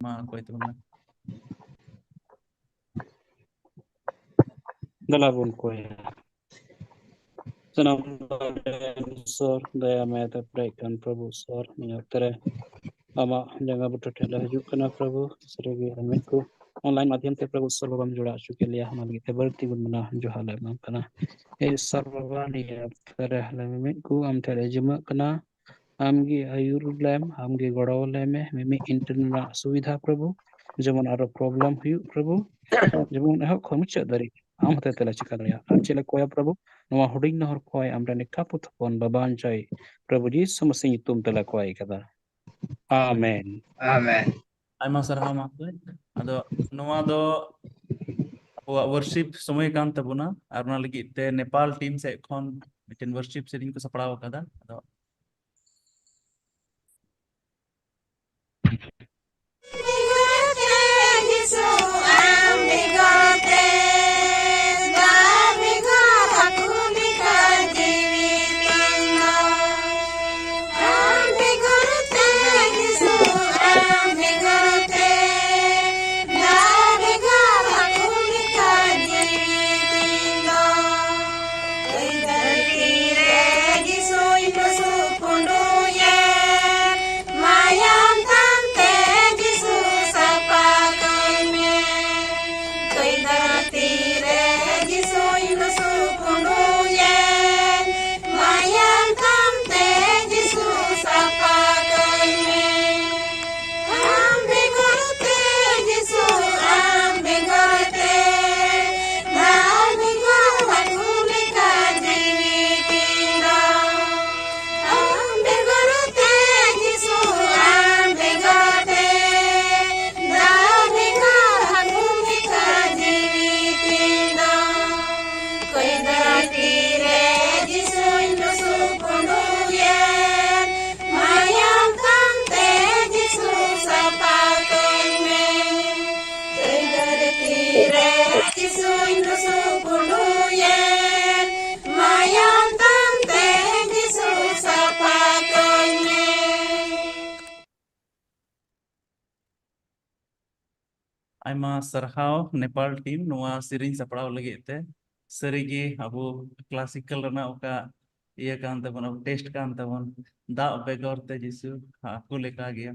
Ma koy tuna. Dalabun koy. Sanam sor daya मैं तो pray कर प्रभु सर निया तेरे आमा जगह बुट ठेला हिजुक कना प्रभु सरेगी हमें को ऑनलाइन माध्यम से प्रभु सर बाबा जुड़ा चुके लिया हम लगे ते बरती गुण मना जो हाल है कना ए सर बाबा निया तेरे हाल में को हम तेरे जमा कना आमगी आयुर लैम आमगी गड़ाव लैम में इंटरनेट सुविधा प्रभु जेमन आरो प्रॉब्लम हुई प्रभु जेमन एहो खमुच दरी आम हते तेला चिका दरिया आर चेले कोया प्रभु नवा हुडिंग नहर कोय आमरे निका पुथपन बाबान चाय प्रभु जी समसिंग तुम तेला कोय कदा आमेन Amen. Ayma sarha ma koy. Ado noa do abuak worship समय kan tabuna ar ona lagi te Nepal team se khon miten worship sering ko sapraw kada. Ado ayma sarhaw Nepal team noa sering sapraw lagi te serigi abu classical rana oka iya kan tabon abu test kan tabon da begor te jisu hakku leka gaya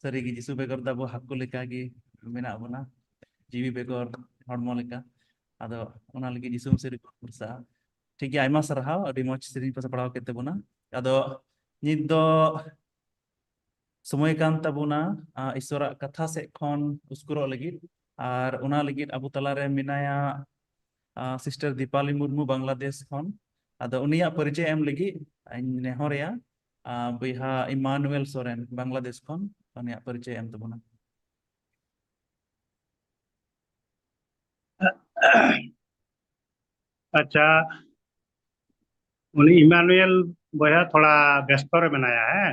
serigi jisu begor da abu hakku leka gi mena abuna jiwi begor hormo leka ado ona lagi jisu seri kursa ठीक है ayma sarhaw adi moch sering pa sapraw kete buna ado nit do समय kan tabuna isora katha se khon uskuro lagi আর ওনা ligid abu talare minaya sister Dipali Murmu Bangladesh khon ado unia pariche em lagi ain nehoria biha Emmanuel Soren Bangladesh khon unia pariche em tabuna अच्छा उन्हीं Emmanuel बोया थोड़ा व्यस्त रे बनाया है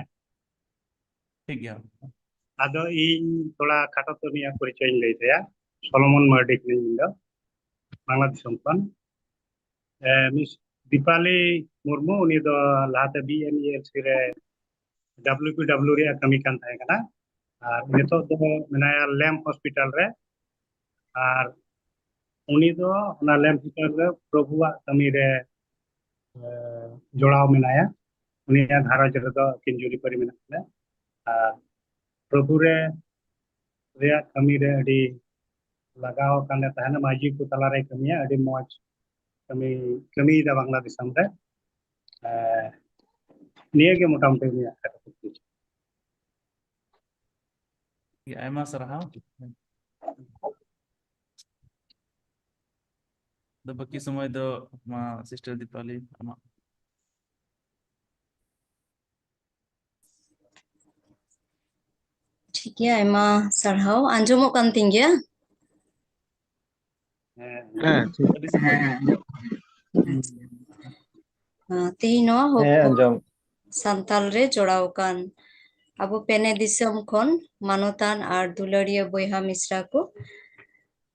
ठीक है आदो इन थोड़ा खाटो तो निया परिचय ले दिया सोलोमन मर्डिक ने इंदो बांग्लादेश खन मिस दीपाली मुर्मू उनी दो लाते बीएनईएलसी रे डब्ल्यूपीडब्ल्यू रे कमी कान थाय कना और नितो दो मेनाया लैम्प हॉस्पिटल रे और उनी दो ना लैम्प हॉस्पिटल रे प्रभुआ कमी रे जोड़ाव मेनाया उनी घारज रे दो किंजुरी परि मेना और प्रभु रे रे कमी रे अडी लगाव काने तहना माजी को तला रे कमिया अडी मौज कमी कमी दा बांग्लादेश हमरे निये के मोटामोटी निया ayma sarhaw do baki समय do ma sister Dipali ama ठीक है Aima sarhaw anjomok kan tinggia tihino hokko santal re jodaw kan abo pene disam khon manotan ar dulariya boyha misra ko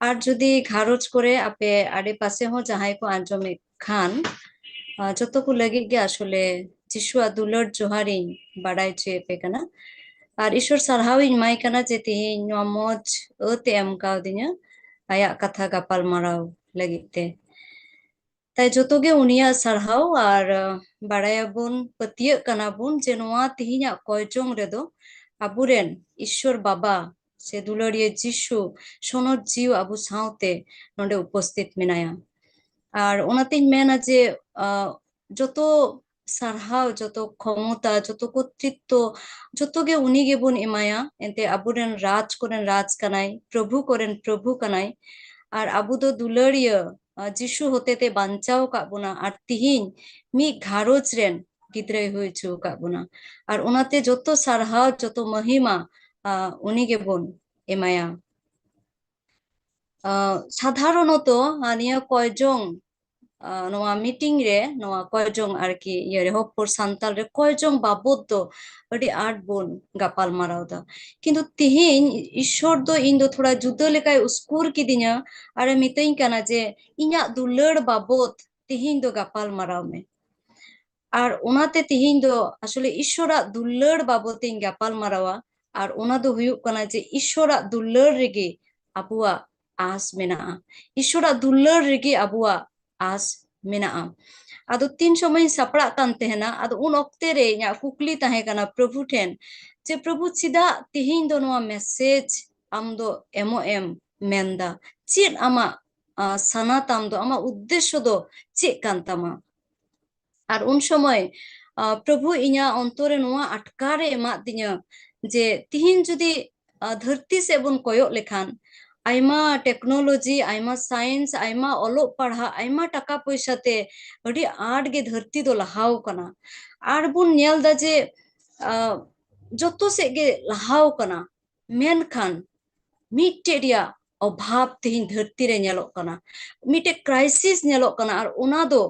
আর যদি ঘারজ করে আপে আড়ে পাশে হো যাহাই কো আঞ্জমে খান যত কো লাগি গে আসলে যিশু আদুলর জোহারি বাড়াই চে পেকানা ᱟᱨ ᱤᱥᱥᱚᱨ ᱥᱟᱨᱦᱟᱣᱤᱧ ᱮᱢᱟᱭ ᱠᱟᱱᱟ ᱡᱮ ᱛᱮᱦᱮᱧ ᱱᱚᱣᱟ ᱢᱚᱸᱡᱽ ᱟᱹᱛᱮ ᱮᱢ ᱠᱟᱣᱫᱤᱧᱟ ᱟᱭᱟᱜ ᱠᱟᱛᱷᱟ ᱜᱟᱯᱟᱞ ᱢᱟᱨᱟᱣ ᱞᱟᱹᱜᱤᱫ ᱛᱮ ᱛᱟই ᱡᱚᱛᱚᱜᱮ ᱩᱱᱤᱭᱟᱜ ᱥᱟᱨᱦᱟᱣ ᱟᱨ ᱵᱟᱲᱟᱭᱟᱵᱚᱱ ᱯᱟᱹᱛᱭᱟᱹᱜ ᱠᱟᱱᱟ ᱵᱚᱱ ᱡᱮ ᱱᱚᱣᱟ ᱛᱮᱦᱮᱧᱟᱜ ᱠᱚᱭᱡᱚᱝ ᱨᱮᱫᱚ ᱟᱵᱚᱨᱮᱱ ᱤᱥᱥᱚᱨ ᱵᱟᱵᱟ ᱥᱮ ᱫᱩᱞᱟᱹᱲᱤᱭᱟᱹ ᱡᱤᱥᱩ ᱥᱚᱱᱚᱛ ᱡᱤᱣ ᱟᱵᱚ ᱥᱟᱶᱛᱮ ᱱᱚᱰᱮ ᱩᱯᱚᱥᱛᱷᱤᱛ ᱢᱮᱱᱟᱭᱟ ᱟᱨ ᱚᱱᱟᱛᱤᱧ ᱢᱮᱱᱟ ᱡᱮ ᱡᱚᱛᱚ ᱥᱟᱨᱦᱟᱣ ᱡᱚᱛᱚ ᱠᱷᱚᱢᱚᱛᱟ ᱡᱚᱛᱚ কর্তৃত্ব ᱡᱚᱛᱚᱜᱮ ᱩᱱᱤ ᱜᱮᱵᱚᱱ ᱮᱢᱟᱭᱟ ᱮᱱᱛᱮ ᱟᱵᱚᱨᱮᱱ ᱨᱟᱡᱽ ᱠᱚᱨᱮᱱ ᱨᱟᱡᱽ ᱠᱟᱱᱟᱭ ᱯᱨᱚᱵᱷᱩ ᱠᱚᱨᱮᱱ ᱯᱨᱚᱵᱷᱩ ᱠᱟᱱᱟᱭ ᱟᱨ ᱟᱵᱚ ᱫᱚ ᱫᱩᱞᱟᱹᱲᱤᱭᱟᱹ ᱡᱤᱥᱩ ᱦᱚᱛᱮᱛᱮ ᱵᱟᱧᱪᱟᱣ ᱟᱠᱟᱫ ᱵᱚᱱᱟ ᱟᱨ ᱛᱤᱦᱤᱧ ᱢᱤᱫ ᱜᱷᱟᱨᱚᱸᱡᱽ ᱨᱮᱱ ᱜᱤᱫᱽᱨᱟᱹᱭ ᱦᱩᱭ ᱦᱚᱪᱚ ᱟᱠᱟᱫ ᱵᱚᱱᱟ ᱟᱨ ᱚᱱᱟᱛᱮ ᱡᱚᱛᱚ ᱥᱟᱨᱦᱟᱣ ᱡᱚᱛᱚ ᱢᱚᱦᱤᱢᱟ ᱩᱱᱤ ᱜᱮᱵᱚᱱ ᱮᱢᱟᱭᱟ সাধারণত নিয়া কয়জন নয়া মিটিং রে নয়া কয়জন আরকি ইয়ে হপর সান্তাল রে কয়জন বাবদ দো আডি আট বন গাপাল মারাও দা কিন্তু তিহিন ঈশ্বর দো ইন দো থোড়া জুদো লেকাই উস্কুর কিদিনা আরে মিতাইন কানা যে ইᱧᱟᱜ দুলাড় বাবদ তিহিন দো গাপাল মারাও মে আর ওনাতে তিহিন দো আসলে ঈশ্বরাক দুলাড় বাবদ ইñ গাপাল মারাওয়া আর ওনা দো হুয়ুগ কানা যে ঈশ্বরাক দুলাড় রেগে আবুয়া आस मेना ईश्वरा दुलार रेगे अबुआ आस मेना आदो तीन समय सपड़ा कान तेहना आदो उन ऑक्ते रे इᱧा कुकली ताहे काना प्रभु ठेन जे प्रभु चिदा तिहिन दो नोआ मेसेज आम दो एमो एम मेंदा चेद आमा साना ताम दो आमा उद्देश्य दो चेद कान तामा आर उन समय प्रभु इᱧा अंतरे नोआ अटकारे एमा दिña जे तिहिन जुदी धरती से बन कोयक लेखान आयमा टेक्नोलॉजी आयमा साइंस आयमा ओलो पढ़ा आयमा टाका पैसा ते अड़ी आट गे धरती दो लहाव कना आर बुन नेल दा जे जतो से गे लहाव कना मेनखान मिटे रिया अभाव तिहिन धरती रे नेलो कना मिटे क्राइसिस नेलो कना आर ओना दो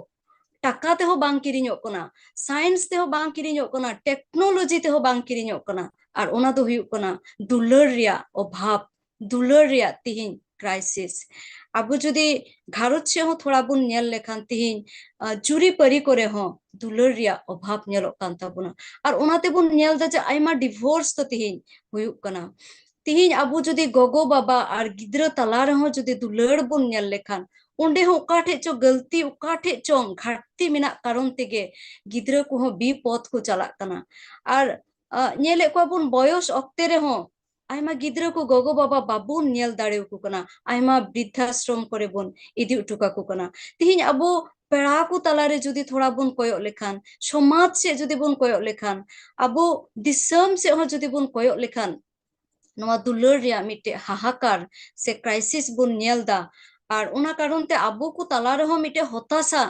टाका ते हो बांग किरिñok कना साइंस ते हो बांग किरिñok कना टेक्नोलॉजी ते हो बांग किरिñok कना आर ओना दो हुयुक कना दुलार रिया अभाव दुलार रिया तिहिन क्राइसिस अब जुदी घारोज से हो थोड़ा बुन नेल लेखान तिहिन जुरी परी करे हो दुलार रिया अभाव नेलोक कान ताबुना आर ओनाते बुन नेल दा जे आयमा डिवोर्स तो तिहिन हुयुक कना तिहिन अब जुदी गोगो बाबा आर गिद्रा तला रे हो जुदी दुलार बुन नेल लेखान ओंडे हो उकाठे चो गलती उकाठे चो घाटती मेना कारण तेगे गिद्रा को हो विपद को चलाक कना आर नेले को बुन बयस ऑक्ते रे हो आयमा गिद्रा को गोगो बाबा बाबुन नेल दाड़ेव को कना आयमा वृद्धाश्रम करे बुन इदी उठुका को कना तिहिन अबो पेड़ा को तलारे जुदी थोड़ा बुन कोयक लेखान समाज से जुदी बुन कोयक लेखान अबो दिसम से हो जुदी बुन कोयक लेखान नोआ दुलार रिया मिटे हाहाकार से क्राइसिस बुन नेल दा आर उना कारण ते अबो को तलारे हो मिटे हताशा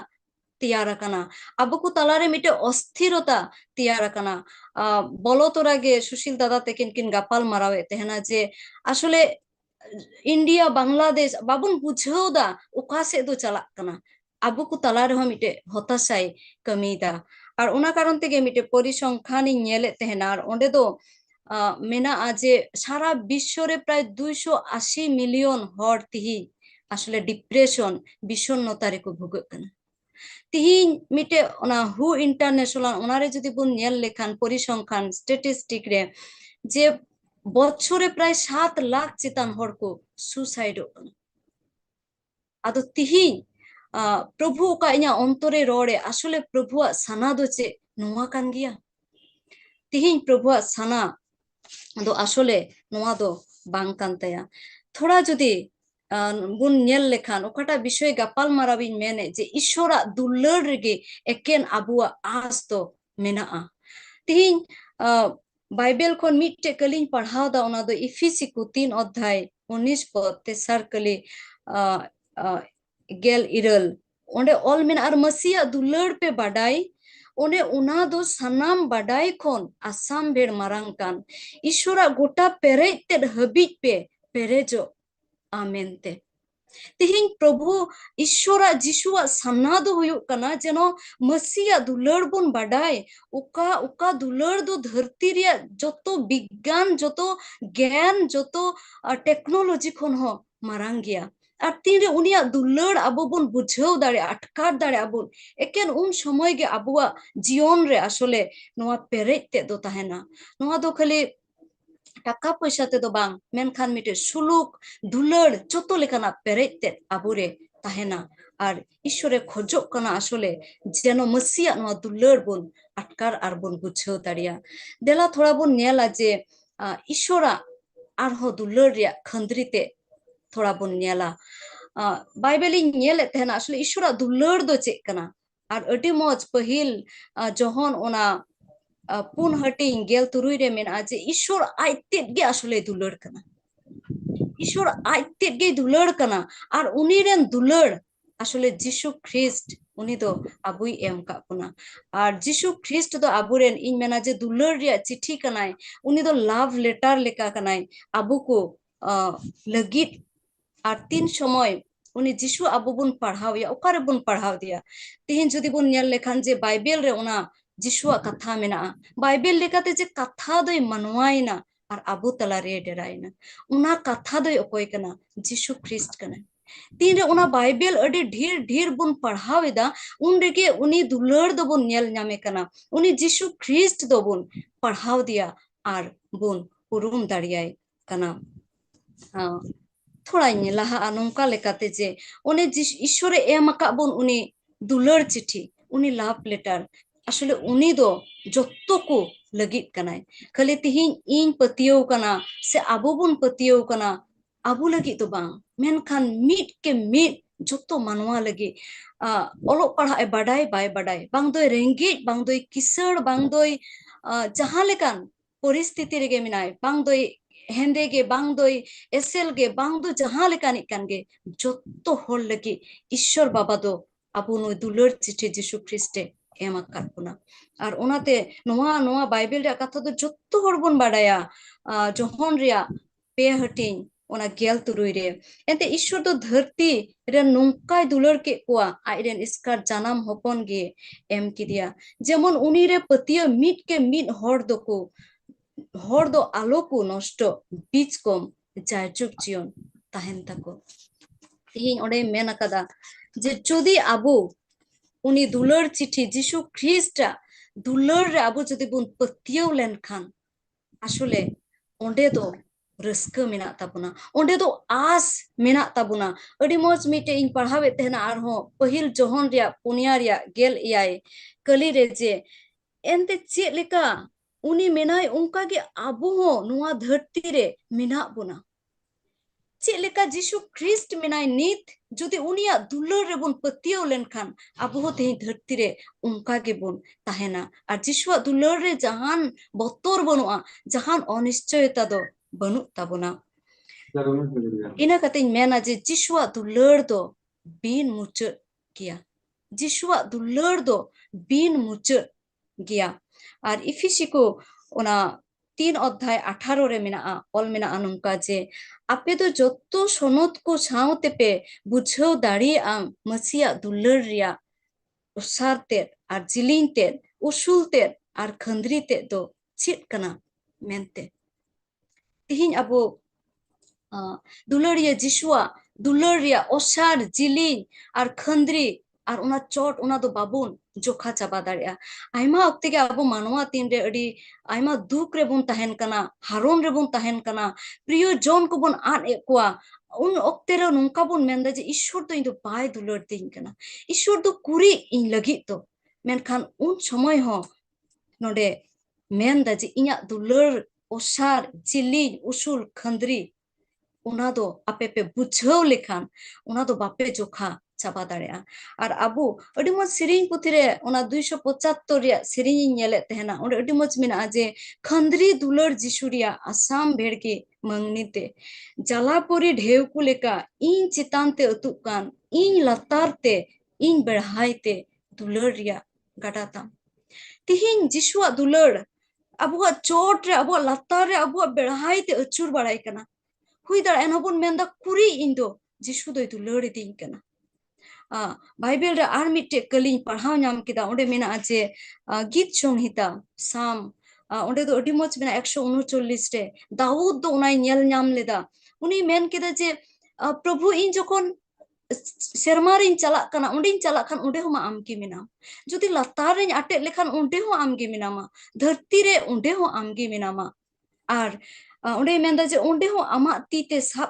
तैयार कना अबो को तलारे मिटे अस्थिरता तैयार कना बोलो तोरा गे सुशील दादा तेकिन किन गापाल मारावे तेहना जे आसले इंडिया बांग्लादेश बाबुन बुझाव दा उका से दो चलाक कना अबो को तलारे हो मिटे हताशाय कमीदा आर उना कारण तेगे मिटे परिसंख्यानी नेले तेहना आर ओंडे दो मेना आजे सारा विश्व रे प्राय 280 मिलियन हर तिही आसले डिप्रेशन विषण्णता रे को भुगत कना तिहिन मिटे ओना हु इंटरनेशनल ओनारे जुदी बुन नेल लेखान परिसंख्यान स्टैटिस्टिक रे जे बछरे प्राय 7 लाख चितान हर को सुसाइड आदो तिहिन प्रभु का इña अंतरे रोड़े आसले प्रभुआ साना दो चे नोआ कान गिया तिहिन प्रभुआ साना दो आसले नोआ दो बांग कान तया थोड़ा जुदी बुन नेल लेखान ओकाटा विषय गापाल माराविन मेने जे ईश्वरा दुलार रेगे एकेन आबुआ आस तो मेना तिहिन बाइबल को मिटे कलिन पढ़ाव दा ओना दो इफिसी को 3 अध्याय 19 पद ते सर कली गेल इरल ओंडे ऑल मेन आर मसीहा दुलार पे बाडाई ओने उना दो सनाम बाडाई खोन आसाम भेड़ मारांकान ईश्वरा गोटा पेरेज ते हबिज पे पेरेजो आमेनते तिहिन प्रभु ईश्वरा जिसुआ साना दो हुयुक कना जेनो मसीहा दुलार बुन बाडाई उका उका दुलार दो धरती रिया जतो विज्ञान जतो ज्ञान जतो टेक्नोलॉजी खोन हो मारांग गया আর তিরে উনিয়া দুলার আবু বুন বুঝাও দাঁড়ে আটকার দাঁড়ে আবুন একেন উন সময় গে আবুয়া জীবন রে আসলে নোয়া পেরেতে দো তাহেনা নোয়া দো খালি টাকা পয়সা তেদো বাং মেনখান মিটে সুলুক দুলার যত লেখানা পেরেজ তে আবুরে তাহেনা আর ঈশ্বরে খোঁজক কানা আসলে যেন মসিয়া নোয়া দুলার বন আটকার আর বন বুঝেও দাঁড়িয়া দেলা থোড়া বন নেলা যে ঈশ্বরা আরহ দুলার রিয়া খন্দ্রিতে থোড়া বন নেলা বাইবেল ইñ ñেলে তেনা আসলে ঈশ্বরা দুলার দো চেক কানা আর আᱹᱰᱤ মজ পহিল যখন ওনা পুন হাটিং গেল তুরুই রে মেনা যে ঈশ্বর আইতেদ গে আসলে দুলার কানা ঈশ্বর আইতেদ গে দুলার কানা আর উনি রেন দুলার আসলে যিশু খ্রিস্ট উনি তো আবুই এম কাপুনা আর যিশু খ্রিস্ট তো আবুরেন ইñ মেনা যে দুলার রিয়া চিঠি কানাই উনি তো লাভ লেটার লেকা কানাই আবু को लगित আর 3 সময় উনি যিশু আবু বন পড়াও या ওকারে বন পড়াও দিয়া তিহিন যদি বন ñel লেখান যে বাইবেল রে ওনা যিশুয়া কথা মেনা বাইবেল লেখাতে যে কথা দই মানওয়াইনা আর আবু তালা রে ডেরাইনা উনা কথা দই অকয় কানা যিশু খ্রিস্ট কানা तीन रे उना बाइबल अडी ढेर ढेर बुन पढ़ावेदा उन रेगे उनी दुलर दो बुन नेल नामे कना उनी जिसु ख्रिस्ट दो बुन पढ़ाव दिया आर बुन उरुम दाड़ियाय कना थोड़ा लहा नौका लेकाते जे उनी ईश्वरे एम आका बुन उनी दुलर चिठी उनी लाभ लेटर আসলে উনি দো যতকু লাগিত কানাই খালি তিহিন ইñ পতিয়ো কানা সে আবু বুন পতিয়ো কানা আবু লাগি তো বাং মেনখান মিট के मिट जतो मानवा लगे ओलो पढ़ा बाडाय बाय बाडाय बांग दोय रेंगेज बांग दोय किसड़ बांग दोय जहां लेकान परिस्थिति रेगे मिनाय बांग दोय हेंदे गे बांग दोय एसेल गे बांग दो जहां लेकानिक कान गे जतो होल लगे ईश्वर बाबा दो आबु नो दुलर चिठी जिसु ख्रिस्टे एम आकापुना और ओनाते नोआ नोआ बाइबल रे कथा दो जतो हर बन बाडाया जहन रिया पे हटिन ओना गेल तुरुई रे एंते ईश्वर तो धरती रे नोंकाय दुलर के कोआ आइरेन इसकार जानम हपन गे एम किदिया जेमन उनी रे पतिया मिट के मिट हर दो आलो को नष्ट बीच कम जायजुग जीवन ताहेन ताको तिहिन ओडे मेन आकादा जे जदि आबो उनी दुलर चिठी जिसु ख्रिस्टा दुलर रे आबो जदि बुन पतियाव लेन खान आसले ओंडे दो रस्का मेना ताबुना ओंडे दो आस मेना ताबुना अडी मज मिटे इन पढ़ावे तेना आरहो पहिल जहन रिया पुनिया रिया गेल इयाय कली रे जे एंते चे लेका उनी मेनाय उनका गे आबो हो नुआ धरती रे मेना बुना चे लेका जिसु ख्रिस्ट मेनाय नित जदि उनिया दुलर रे बुन पतियाव लेन खान आबो हो तेही धरती रे उनका गे बुन ताहेना और जिसुआ दुलर रे जहान बतर बनुआ जहान अनिश्चयता दो बनु ताबुना इना कते मेना जे जिसुआ दुलर दो बिन मुचत किया जिसुआ दुलर दो बिन मुचत गया और इफिसी को ओना 3 अध्याय 18 रे मेना ऑल मेना अनुका जे आपे तो जत्तो सनत को छावते पे बुझो दाड़ी आम मसिया दुलर रिया उसारते और जिलिनते उसूलते और खंद्रीते दो चित कना मेनते तिहिन अबो दुलरिया जिसुआ दुलरिया ओसार जिलिन और खंद्री और उना चोट उना दो बाबुन जोखा चाबा दाड़िया आइमा अक्ते के अबो मानवा तीन रे अडी आइमा दुख रे बुन ताहेन कना हारोन रे बुन ताहेन कना प्रिय जन को बुन आन एकवा उन अक्ते रे नुंका बुन मेंदा जे ईश्वर तो इन दो बाय दुलर दिन कना ईश्वर तो कुरी इन लगी तो मेनखान उन समय हो नोडे मेंदा जे इया दुलर ओसार जिलिन उसूल खंद्री उना दो आपे पे बुझाव लेखान उना दो बापे जोखा चाबा दाड़िया और आबू अडी मज सिरिंग पुथिरे उना 275 रिया सिरिंग नेले तेहना ओडे अडी मज मेना जे खंद्री दुलर जिसुरिया आसाम भेड़के मंगनीते जलापुरी ढेवकु लेका इन चितानते अतुकान इन लतारते इन बेढ़ाइते दुलर रिया गाडाता तिहिन जिसुआ दुलर अबुआ चोट रे अबुआ लतार रे अबुआ बेढ़ाइते अचुर बाड़ाई कना हुई दाड़ एनबुन मेंदा कुरी इंदो जिसु दो दुलर दिन कना बाइबल रे आर मिटे कलिन पढ़ाव नाम किदा ओंडे मेना जे गीत संहिता साम ओंडे दो अडी मज मेना 139 रे दाऊद दो उनाय नेल नाम लेदा उनी मेन किदा जे प्रभु इन जखन सेरमारिन चला कना ओंडिन चला खान ओंडे होमा आमकी मेना जदि लतार रे आटे लेखान ओंडे हो आमगी मेनामा धरती रे ओंडे हो आमगी मेनामा और onde menda je onde ho amak ti te sab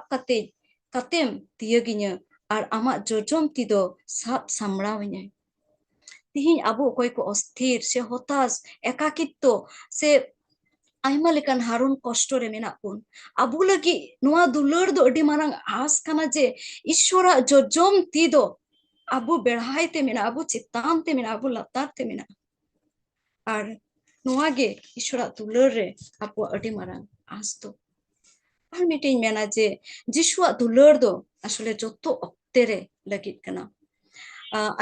katem tiyaginya ar amak jojom ti do sab samrawnya. Tihin abu okoi ko osthir se hotas ekakitto se aima lekan harun kosto re menak pun abu lagi noa dulur do adi marang as kana je ishora jojom ti do abu berhai te mena abu chitam te mena abu latar te mena ar noa ge ishora dulur re abu adi marang as to ar meeting mena je jishua dulur do asole joto okte re lagit kana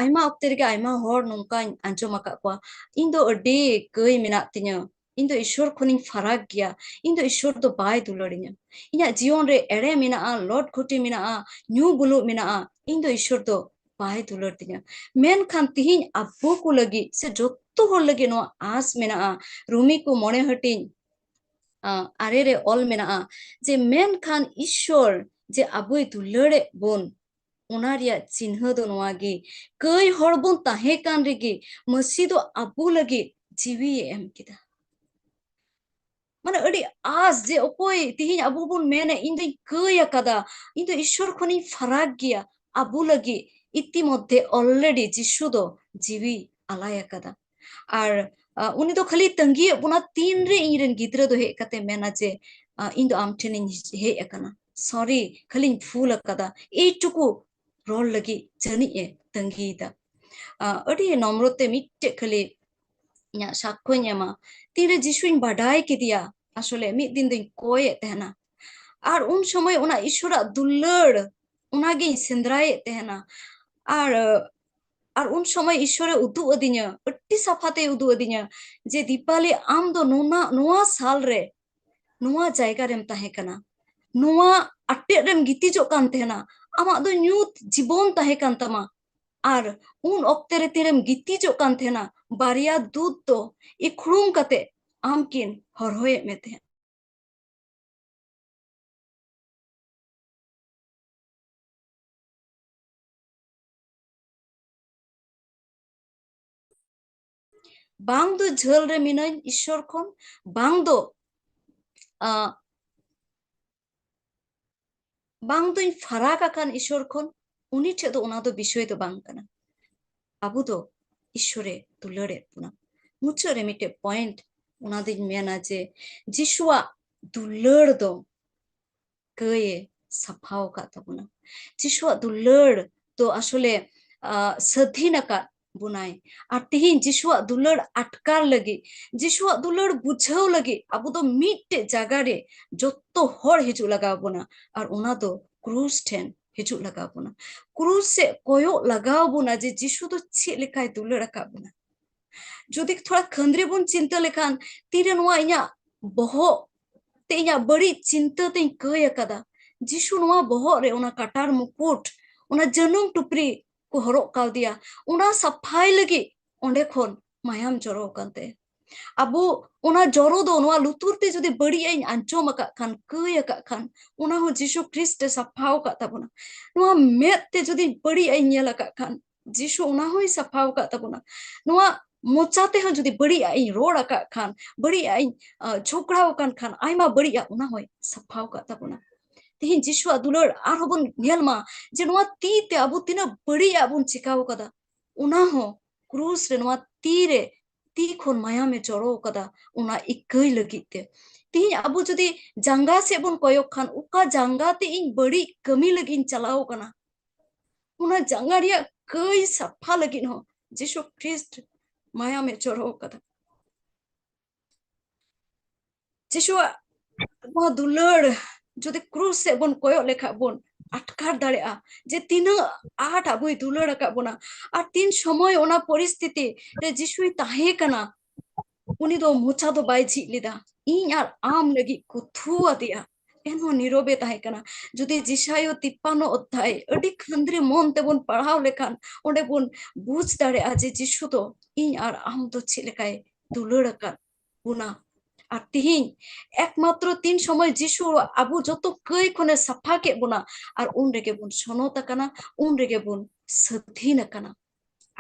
aima okte rege aima hor nongkain anjom akak kwa indo adi kei menak tinya indo ishor khoning farak gya indo ishor do bai dularinya inya jion re ere mena lot khoti mena nyu bulu mena indo ishor do bai dular tinya men khan tihin abbo ko lagi se jotto hor lagi no as mena rumi ko mone hatin are re ol mena je men khan ishor je aboi dulare bon onaria चिन्ह do noa gi kai horbon tahe kan regi masido abu lagi jiwi em kida mana adi as je okoi tihin abu bun mena indo kai akada indo ishwar khoni farak gya abu lagi iti moddhe already jishu do jiwi alay akada ar uni do khali tangi buna tin re iren gidra do he kate mena je indo am tenin he akana sorry khali phul akada ei tuku rol lagi jani e tangi da adi nomrote mitte khali nya sakko nyama tire jisuin badai kidia asole mid din din koye tehna ar un somoy ona ishora dullar onage sendraye tehna ar আর উন সময় ঈশ্বরে উদু অদিnya অতি সাফাতে উদু অদিnya যে দীপালি আম দো নোয়া সাল রে নোয়া জায়গা রেম তাহে কানা নোয়া আটে রেম গিতিজো কান তেনা আমা দো নিউত জীবন তাহে কান তামা আর উন অক্তে রে তিরেম গিতিজো কান তেনা বারিয়া দুধ তো ইখরুম কাতে আমকিন হরহয়ে মেতে bang do jhal re minain ishwar khon bang do bang doin farak akan ishwar khon uni the do ona do bishoy do bang kana abu do ishware dulare puna mucho re mite point ona din mena je jishua dular do keye saphao ka tabuna jishua dular do asole sadhina ka bunai ar tihin jishua dular atkar lagi jishua dular bujhau lagi abu do mitte jaga re jotto hor hiju laga buna ar ona do cruise ten hiju laga buna cruise se koyo laga buna je jishu do che lekai dular ka buna jodi thoda khandre bun chinta lekhan tire noa inya boho te inya bari chinta te kay akada jishu noa boho re ona katar mukut ona janum tupri ko horok kaw dia ona saphai lagi onde khon mayam joro kante abu ona joro do noa luturte jodi bari ain anjom akak khan kay akak khan ona ho jishu christ saphao ka tabuna noa met te jodi bari ain nyel akak khan jishu ona hoi saphao ka tabuna noa mochate ha jodi bari ain rod akak khan bari ain jhokraw kan khan aima bari ona hoi saphao ka tabuna tihin jishu adular ar hobon nyelma je noa ti te abu tina bari abun chikaw kada ona ho cruise re noa tire ti khon mayame joro kada ona ikai lagi te tihin abu jodi janga se bon koyok khan uka janga te in bari kami lagi chalaw kana ona janga ria kai sapha lagi no jishu christ mayame joro kada jishu ma dular jodi cruise se bon koyok lekha bon atkar darea je tina at abui dular ka bona ar tin somoy ona poristiti re jisui tahe kana uni do mocha do bai ji lida in ar am lagi kuthu adia eno nirobe tahe kana jodi jisayo 53 অধ্যায় adi khandre mon te bon parhaw lekhan onde bon buj darea je jisu do in ar am do chilekai dular ka bona আর তিহিন একমাত্র তিন সময় যিশু আবু যত কই কোনে সাফা কে বোনা আর উন রেগে বুন সনতা কানা উন রেগে বুন সধীনা কানা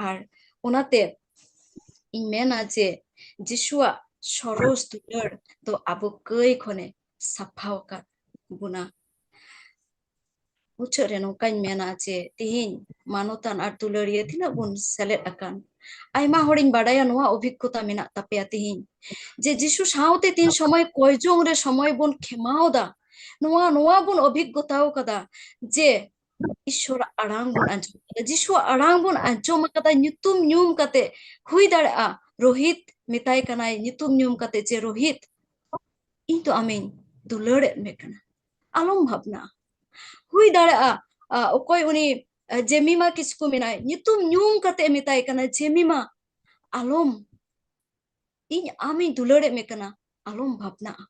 আর ওনাতে ইমেনা যে যিশুয়া সরস দুলার তো আবু কই কোনে ᱥᱟᱯᱷᱟᱣ ᱟᱠᱟᱫ ᱵᱚᱱᱟ ᱢᱩᱪᱟᱹᱫ ᱨᱮ ᱱᱚᱝᱠᱟᱧ ᱢᱮᱱᱟ ᱡᱮ ᱛᱤᱦᱤᱧ ᱢᱟᱱᱚᱛᱟᱱ ᱟᱨ ᱫᱩᱞᱟᱹᱲᱤᱭᱟᱹ ᱛᱤᱱᱟᱹᱜ ᱵᱚᱱ ᱥᱮᱞᱮᱫ ᱟᱠᱟᱱ ᱟᱭᱢᱟ ᱦᱚᱲᱤᱧ ᱵᱟᱰᱟᱭᱟ ᱱᱚᱣᱟ ᱚᱵᱷᱤᱜᱽᱜᱚᱛᱟ ᱢᱮᱱᱟᱜ ᱛᱟᱯᱮᱭᱟ ᱛᱤᱦᱤᱧ ᱡᱮ ᱡᱤᱥᱩ ᱥᱟᱶᱛᱮ ᱛᱤᱱ ᱥᱚᱢᱚᱭ ᱠᱚᱭᱡᱚᱝ ᱨᱮ ᱥᱚᱢᱚᱭ ᱵᱚᱱ ᱠᱷᱮᱢᱟᱣᱫᱟ ᱱᱚᱣᱟ ᱵᱚᱱ ᱚᱵᱷᱤᱜᱽᱜᱚᱛᱟᱣ ᱠᱟᱫᱟ ᱡᱮ ᱤᱥᱥᱚᱨᱟᱜ ᱟᱲᱟᱝ ᱵᱚᱱ ᱟᱸᱡᱚᱢ ᱠᱟᱫᱟ ᱡᱤᱥᱩᱣᱟᱜ ᱟᱲᱟᱝ ᱵᱚন ᱟᱸᱡᱚᱢ ᱠᱟᱫᱟ ᱧᱩᱛᱩᱢ ᱧᱩᱢ ᱠᱟᱛᱮ ᱦᱩᱭ ᱫᱟᱲᱮᱭᱟᱜᱼᱟ ᱨᱳᱦᱤᱛ ᱢᱮᱛᱟᱭ ᱠᱟᱱᱟᱭ ᱧᱩᱛᱩᱢ ᱧᱩᱢ ᱠᱟᱛᱮ ᱡᱮ ᱨᱳᱦᱤᱛ ᱤᱧ ᱫᱚ ᱟᱢᱤᱧ ᱫᱩᱞᱟᱹᱲᱮᱫ ᱢᱮ ᱠᱟᱱᱟ ᱟᱞᱚᱢ ᱵᱷᱟᱵᱱᱟ ᱦᱩᱭ ᱫᱟᱲᱮᱭᱟᱜᱼᱟ ᱚᱠᱚᱭ ᱩᱱᱤ ᱡᱮᱢᱤᱢᱟ ᱠᱤᱥᱠᱩ ᱢᱮᱱᱟᱭ ᱧᱩᱛᱩᱢ ᱧᱩᱢ ᱠᱟᱛᱮ ᱢᱮᱛᱟᱭ ᱠᱟᱱᱟ ᱡᱮᱢᱤᱢᱟ ᱟᱞᱚᱢ ᱤᱧ ᱟᱢᱤᱧ ᱫᱩᱞᱟᱹᱲᱮᱫ ᱢᱮ ᱠᱟᱱᱟ ᱟᱞᱚᱢ ᱵᱷᱟᱵᱱᱟᱜᱼᱟ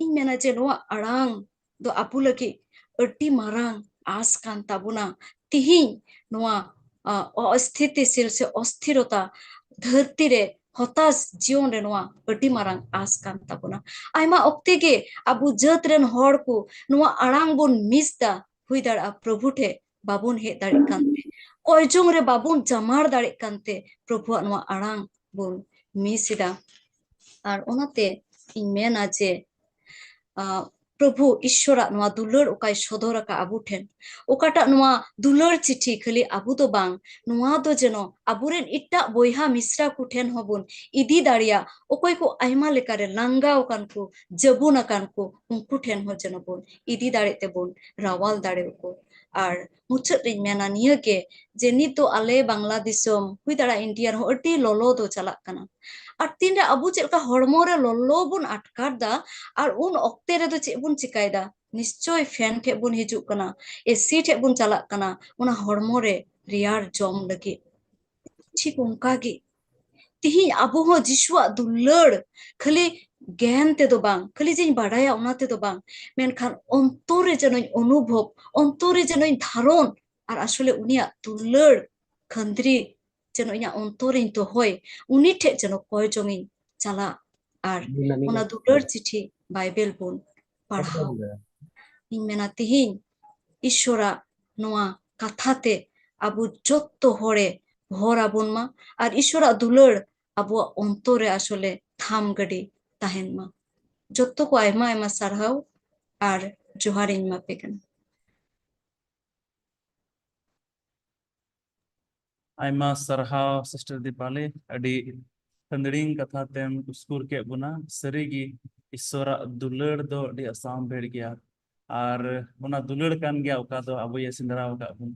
ᱤᱧ ᱢᱮᱱᱟ ᱡᱮ ᱱᱚᱣᱟ ᱟᱲᱟᱝ ᱫᱚ ᱟᱵᱚ ᱞᱟᱹᱜᱤᱫ ᱟᱹᱰᱤ ᱢᱟᱨᱟᱝ ᱟᱸᱥ ᱠᱟᱱ ᱛᱟᱵᱚᱱᱟ ᱛᱤᱦᱤᱧ ᱱᱚᱣᱟ অস্থিতিশীল ᱥᱮ অস্থিরতা ᱫᱷᱟᱹᱨᱛᱤ ᱨᱮ হতাশ জীবন রে নোয়া আᱹᱰᱤ ᱢᱟᱨᱟᱝ ᱟᱸᱥ ᱠᱟᱱ ᱛᱟᱵᱚᱱᱟ ᱟᱭᱢᱟ ᱚᱠᱛᱮ ᱜᱮ ᱟᱵᱚ ᱡᱟᱹᱛ ᱨᱮᱱ ᱦᱚᱲ ᱠᱚ ᱱᱚᱣᱟ ᱟᱲᱟᱝ ᱵᱚᱱ ᱢᱤᱥ ᱫᱟ ᱦᱩᱭ ᱫᱟᱲᱮᱭᱟᱜᱼᱟ ᱯᱨᱚᱵᱷᱩ ᱴᱷᱮ ᱵᱟᱵᱚᱱ ᱦᱮᱡ ᱫᱟᱲᱮᱭᱟᱜ ᱠᱟᱱᱛᱮ ᱠᱚᱭᱡᱚᱝ ᱨᱮ ᱵᱟᱵᱚᱱ ᱡᱟᱢᱟᱲ ᱫᱟᱲᱮᱭᱟᱜ ᱠᱟᱱᱛᱮ ᱯᱨᱚᱵᱷᱩᱣᱟᱜ ᱱᱚᱣᱟ ᱟᱲᱟᱝ ᱵᱚᱱ ᱢᱤᱥ ᱮᱫᱟ ᱟᱨ ᱚᱱᱟᱛᱮ ᱤᱧ ᱢᱮᱱᱟ ᱡᱮ প্রভু ঈশ্বরাᱜ ᱱᱚᱣᱟ ᱫᱩᱞᱟᱹᱲ ᱚᱠᱟᱭ ᱥᱚᱫᱚᱨ ᱟᱠᱟᱫ ᱟᱵᱚ ᱴᱷᱮᱱ ᱚᱠᱟᱴᱟᱜ ᱱᱚᱣᱟ ᱫᱩᱞᱟᱹᱲ ᱪᱤᱴᱷᱤ ᱠᱷᱟᱹᱞᱤ ᱟᱵᱚ ᱫᱚ ᱵᱟᱝ ᱱᱚᱣᱟ ᱫᱚ ᱡᱮᱱᱚ ᱟᱵᱚᱨᱮᱱ ᱮᱴᱟᱜ ᱵᱚᱭᱦᱟ ᱢᱤᱥᱨᱟ ᱠᱚ ᱴᱷᱮᱱ ᱦᱚᱸᱵᱚᱱ ᱤᱫᱤ ᱫᱟᱲᱮᱭᱟᱜ ᱚᱠᱚᱭ ᱠᱚ ᱟᱭᱢᱟ ᱞᱮᱠᱟᱨᱮ ᱞᱟᱸᱜᱟᱣ ᱟᱠᱟᱱ ᱠᱚ ᱡᱟᱹᱵᱩᱱ ᱟᱠᱟᱱ ᱠᱚ ᱩᱱᱠᱩ ᱴᱷᱮᱱ ᱦᱚᱸ ᱡᱮᱱᱚ ᱵᱚᱱ ᱤᱫᱤ ᱫᱟᱲᱮᱜ ᱛᱮᱵᱚᱱ ᱨᱟᱣᱟᱞ ᱫᱟᱲᱮᱭᱟᱠᱚ ᱟᱨ ᱢᱩᱪᱟᱹᱫ ᱨᱤᱧ ᱢᱮᱱᱟ ᱱᱤᱭᱟᱹᱜᱮ ᱡᱮ ᱱᱤᱛ ᱫᱚ ᱟᱞᱮ ᱵᱟᱝᱞᱟ ᱫᱤᱥᱚᱢ ᱦᱩᱭ ᱫᱟᱲᱮᱭᱟᱜᱼᱟ ᱤᱱᱰᱤᱭᱟ ᱨᱮᱦᱚᱸ ᱟᱹᱰᱤ ᱞᱚᱞᱚ ᱫᱚ ᱪᱟᱞᱟᱜ ᱠᱟᱱᱟ ᱟᱨ ᱛᱤᱱᱨᱮ ᱟᱵᱚ ᱪᱮᱫ ᱞᱮᱠᱟ ᱦᱚᱲᱢᱚ ᱨᱮ ᱞᱚᱞᱚ ᱵᱚᱱ ᱟᱴᱠᱟᱨ ᱫᱟ ᱟᱨ ᱩᱱ ᱚᱠᱛᱮ ᱨᱮᱫᱚ ᱪᱮᱫ ᱵᱚᱱ ᱪᱤᱠᱟᱭᱫᱟ নিশ্চয় ফ্যান ঠে বন হিজুক কানা এসি ঠে বন চালাক কানা ওনা হড়মো রে রিয়ার জম লাগি ঠিক অনকা গে তিহিᱧ আবো হᱚᱸ যিশুᱣᱟᱜ দুলাᱹᱲ খালি জ্ঞান তেদো বাং খালি যেᱧ বাড়ায়া ওনা তেদো বাং মেনখান অন্তরে যেনই অনুভব অন্তরে যেনই ধারণ আর আসলে উনিয়াᱜ দুলাᱹড় খান্দ্রি যেন ইᱧᱟᱹᱜ অন্তরেᱧ দᱚᱦᱚᱭ উনি ঠে যেন কয়জংᱤᱧ চালা আর ওনা দুলাᱹড় চিঠি বাইবেল বন পাড়হাও ᱤᱧ ᱢᱮᱱᱟ ᱛᱤᱦᱤᱧ ᱤᱥᱥᱚᱨᱟᱜ ᱱᱚᱣᱟ ᱠᱟᱛᱷᱟᱛᱮ ᱟᱵᱚ ᱡᱚᱛᱚ ᱦᱚᱲᱮ ᱵᱷᱚᱨ ᱟᱵᱚᱱ ᱢᱟ ᱟᱨ ᱤᱥᱥᱚᱨᱟᱜ ᱫᱩᱞᱟᱹᱲ ᱟᱵᱚᱣᱟᱜ ᱚᱱᱛᱚᱨ ᱨᱮ ᱟᱥᱚᱞᱮ ᱛᱷᱟᱢ ᱜᱟᱹᱰᱤ ᱛᱟᱦᱮᱱ ᱢᱟ ᱡᱚᱛᱚ ᱠᱚ ᱟᱭᱢᱟ ᱟᱭᱢᱟ ᱥᱟᱨᱦᱟᱣ ᱟᱨ ᱡᱚᱦᱟᱨᱤᱧ ᱮᱢᱟᱯᱮ ᱠᱟᱱᱟ ᱟᱭᱢᱟ ᱥᱟᱨᱦᱟᱣ ᱥᱤᱥᱴᱟᱨ ᱫᱤᱯᱟᱞᱤ ᱟᱹᱰᱤ ᱠᱷᱟᱹᱱᱫᱲᱤᱝ ᱠᱟᱛᱷᱟ ᱛᱮᱢ ᱩᱥᱠᱩᱨ ᱠᱮᱫ ᱵᱚᱱᱟ ᱥᱟᱹᱨᱤᱜᱮ ᱤᱥᱥᱚᱨᱟᱜ ᱫᱩᱞᱟᱹᱲ ᱫᱚ ᱟᱹᱰᱤ ᱟᱥᱟᱢ ᱵᱷᱮᱲ ᱜᱮᱭᱟ ᱟᱨ ᱚᱱᱟ ᱫᱩᱞᱟᱹᱲ ᱠᱟᱱ ᱜᱮᱭᱟ ᱚᱠᱟ ᱫᱚ ᱟᱵᱚᱭ ᱥᱮᱸᱫᱽᱨᱟ ᱟᱠᱟᱫ ᱵᱚᱱ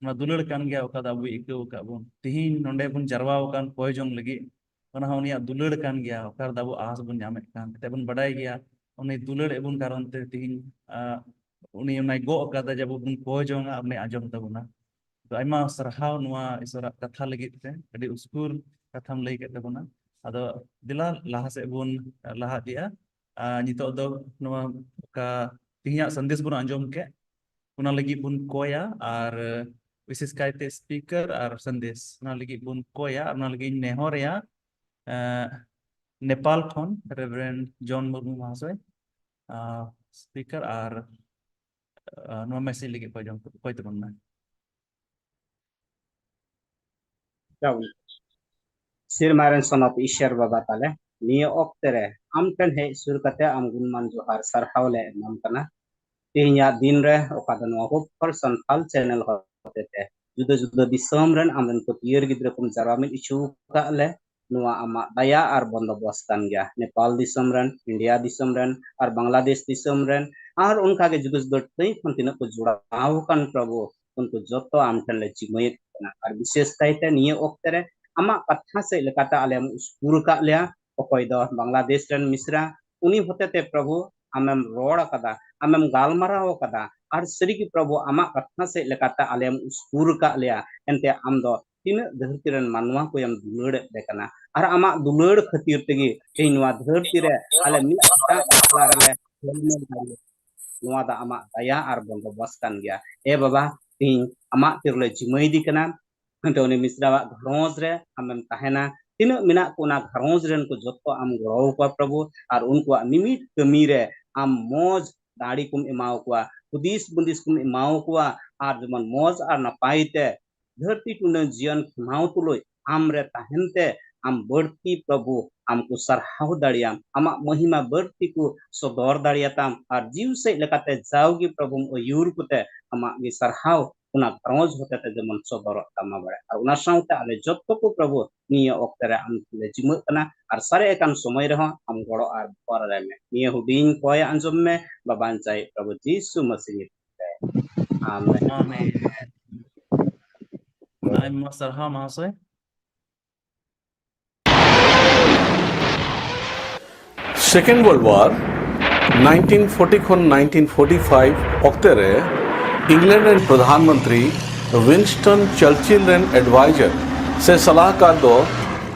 ᱚᱱᱟ ᱫᱩᱞᱟᱹᱲ ᱠᱟᱱ ᱜᱮᱭᱟ ᱚᱠᱟ ᱫᱚ ᱟᱵᱚᱭ ᱟᱹᱭᱠᱟᱹᱣ ᱟᱠᱟᱫ ᱵᱚᱱ ᱛᱤᱦᱤᱧ ᱱᱚᱰᱮ ᱵᱚᱱ ᱡᱟᱨᱣᱟ ᱟᱠᱟᱱ ᱠᱚᱭ ᱡᱚᱝ ᱞᱟᱹᱜᱤᱫ ᱚᱱᱟ ᱦᱚᱸ ᱩᱱᱤᱭᱟᱜ ᱫᱩᱞᱟᱹᱲ ᱠᱟᱱ ᱜᱮᱭᱟ ᱚᱠᱟ ᱨᱮᱫᱚ ᱟᱵᱚ ᱟᱸᱥ ᱵᱚᱱ ᱧᱟᱢᱮᱫ ᱠᱟᱱ ᱛᱮᱵᱚᱱ ᱵᱟᱰᱟᱭ ᱜᱮᱭᱟ ᱩᱱᱤ ᱫᱩᱞᱟᱹᱲ ᱮᱵᱚᱱ ᱠᱟᱨᱚᱱ ᱛᱮ ᱛᱤᱦᱤᱧ ᱩᱱᱤ ᱚᱱᱟᱭ ᱜᱚᱜ ᱟᱠᱟᱫᱟ ᱡᱮ ᱟᱵᱚ ᱵᱚᱱ ᱠᱚᱭ ᱡᱚᱝᱟ ᱩᱱᱤ ᱟᱸᱡᱚᱢ ᱛᱟᱵᱚᱱᱟ ᱟᱭᱢᱟ ᱥᱟᱨᱦᱟᱣ ᱱᱚᱣᱟ ᱤᱥᱥᱚᱨᱟᱜ ᱠᱟᱛᱷᱟ ᱞᱟᱹᱜᱤᱫ ᱛᱮ ᱟᱹᱰᱤ ᱩᱥᱠᱩᱨ ᱠᱟᱛᱷᱟᱢ ᱞᱟᱹᱭ ᱠᱮᱫ ᱛᱟᱵᱚᱱᱟ ᱟᱫᱚ ᱫᱮᱞᱟ ᱞᱟᱦᱟ ᱥᱮᱫ ᱵᱚᱱ ᱞᱟᱦᱟ ᱤᱫᱤᱜᱼᱟ ᱱᱤᱛᱚᱜ ᱫᱚ ᱱᱚᱣᱟ ᱛᱤᱦᱤᱧᱟᱜ ᱥᱟᱸᱫᱮᱥ ᱵᱚᱱ ᱟᱸᱡᱚᱢ ᱠᱮᱫ ᱚᱱᱟ ᱞᱟᱹᱜᱤᱫ ᱵᱚᱱ ᱠᱚᱭᱟ ᱟᱨ বিশেষ কাইতে স্পিকার আর সন্দেশ ওনা লাগি বন কয়া ওনা লাগি নেহরিয়া নেপাল খন রেভারেন্ড জন মুর্মু মহাশয় স্পিকার আর নোয়া মেসেজ লাগি কইতে বন না Sirmaren sonop Isher Baba tale niya oktere am ten he sur kate am gunman johar sarhaule nam kana tinya din re okada no hop person fal channel hotete judo judo disom ren amren ko tier gidre kum jaramin ichu ka le noa ama daya ar bondobostan ya Nepal disom ren India disom ren ar Bangladesh disom ren ar unka ge judo judo tei kontina ko jura kan prabhu unko joto am ten le jimoyet na ar bishes kaite niya oktere ama katha se lekata alem uspur ka lea okoy do Bangladesh ren misra uni hotete prabhu amem roda kada amem galmara kada ar serigi prabhu ama katha se lekata alem uspur ka lea ente amdo tina dharti ren manwa ko yam dulur dekana ar ama dulur khatir tegi ei nwa dharti re ale mi ta aklarale nwa da ama daya ar bondobostan gya e baba tin ama tirle jimai di kana ante oni misra gharoj re amem tahena tina mina ko na gharoj ren ko jotto am goro ko prabhu ar unko nimit kami re am moj dadi kum emau ko hudis bundis kum emau ko ar jeman moj ar napai te dharti tuna jian khmau tuloi amre tahente am berti Prabhu amku sarhau dariam amak mahima berti ku sodor dariatam ar jiu se lekate jaugi Prabhu oyur kute amak gi sarhau una troj hote te jemon sodorok tama bare ar una saute ale jotto ku Prabhu niya oktere am le jimu kana ar sare ekan somoy reho am goro ar porare me niya huding koya anjom me babancai Prabhu Jisu Masih. Amen. Amin. Aimah sarha mahasoy. Second World War 1940 खन 1945 octet रे England and प्रधानमंत्री Winston Churchill rain adviser से सलाहकार दो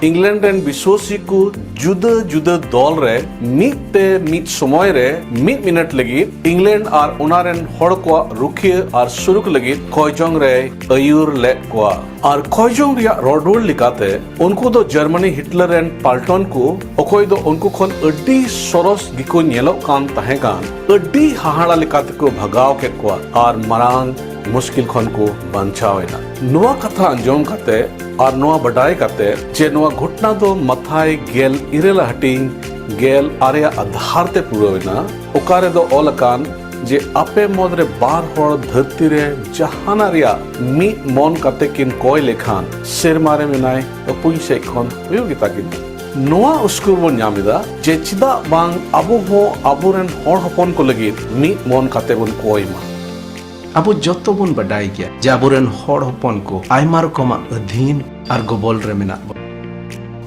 England and विश्वसी को जुदा जुदा दल रे मिते मिट समय रे मिनट लगी इंग्लैंड और उनारेन हड़ को रुखिए और सुरुक लगी कयजोंग रे अयूर ले को और कयजोंग रिया रोडवुड लिकाते उनको दो जर्मनी हिटलर एंड पाल्टन को अखोय दो उनको खन अड्डी सरस गिको नेलो कान तहे कान अड्डी हाहाड़ा लिकाते को भगाव के को और मरांग मुश्किल खन को बंचावेना नुआ कथा अंजोम करते और नुआ बडाई करते जे नुआ घटना दो मथाई गेल इरेला हटिंग गेल आरिया आधार ते पुरोवेना ओकारे दो ओलकान जे आपे मोदरे बार होड़ धरती रे जहाना रिया मी मन करते किन कोय लेखान सिर मारे मिनाय अपुई से खन हुयुगिता किन नुआ उसको बन नामिदा जे चिदा बांग अबो हो अबुरेन होड़ हपन को लगी मी मन करते बन कोय मा अब जतो बन बडाई गया जे आबोरेन हड़ हपन को आयमा रकमा अधीन और गबल रे मेना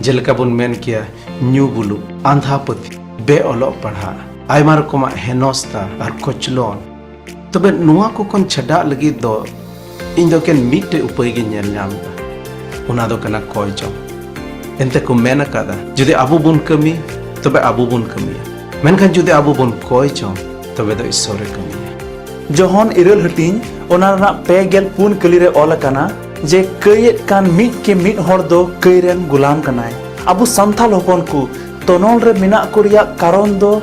जेलका बन मेन किया न्यू बुलु आंधापति बे अलग पढ़ा आयमा रकमा हेनस्ता और कोचलोन तबे नुआ को कोन छडा लगी दो इन दो केन मिटे उपाय गे नेल नामदा उना दो कना कोयजो एंते को मेना कादा जुदि आबो बन कमी तबे आबो बन कमी मेनखान जुदि आबो बन कोयजो तबे दो ईश्वर कमी जहन इरल हटिंग ओना रना पेगेल पुन कली रे ऑल काना जे कयेत कान मिट के मिट हर दो कयरेन गुलाम कनाय अबु संथाल होपन को तनोल रे मिना को रिया कारण दो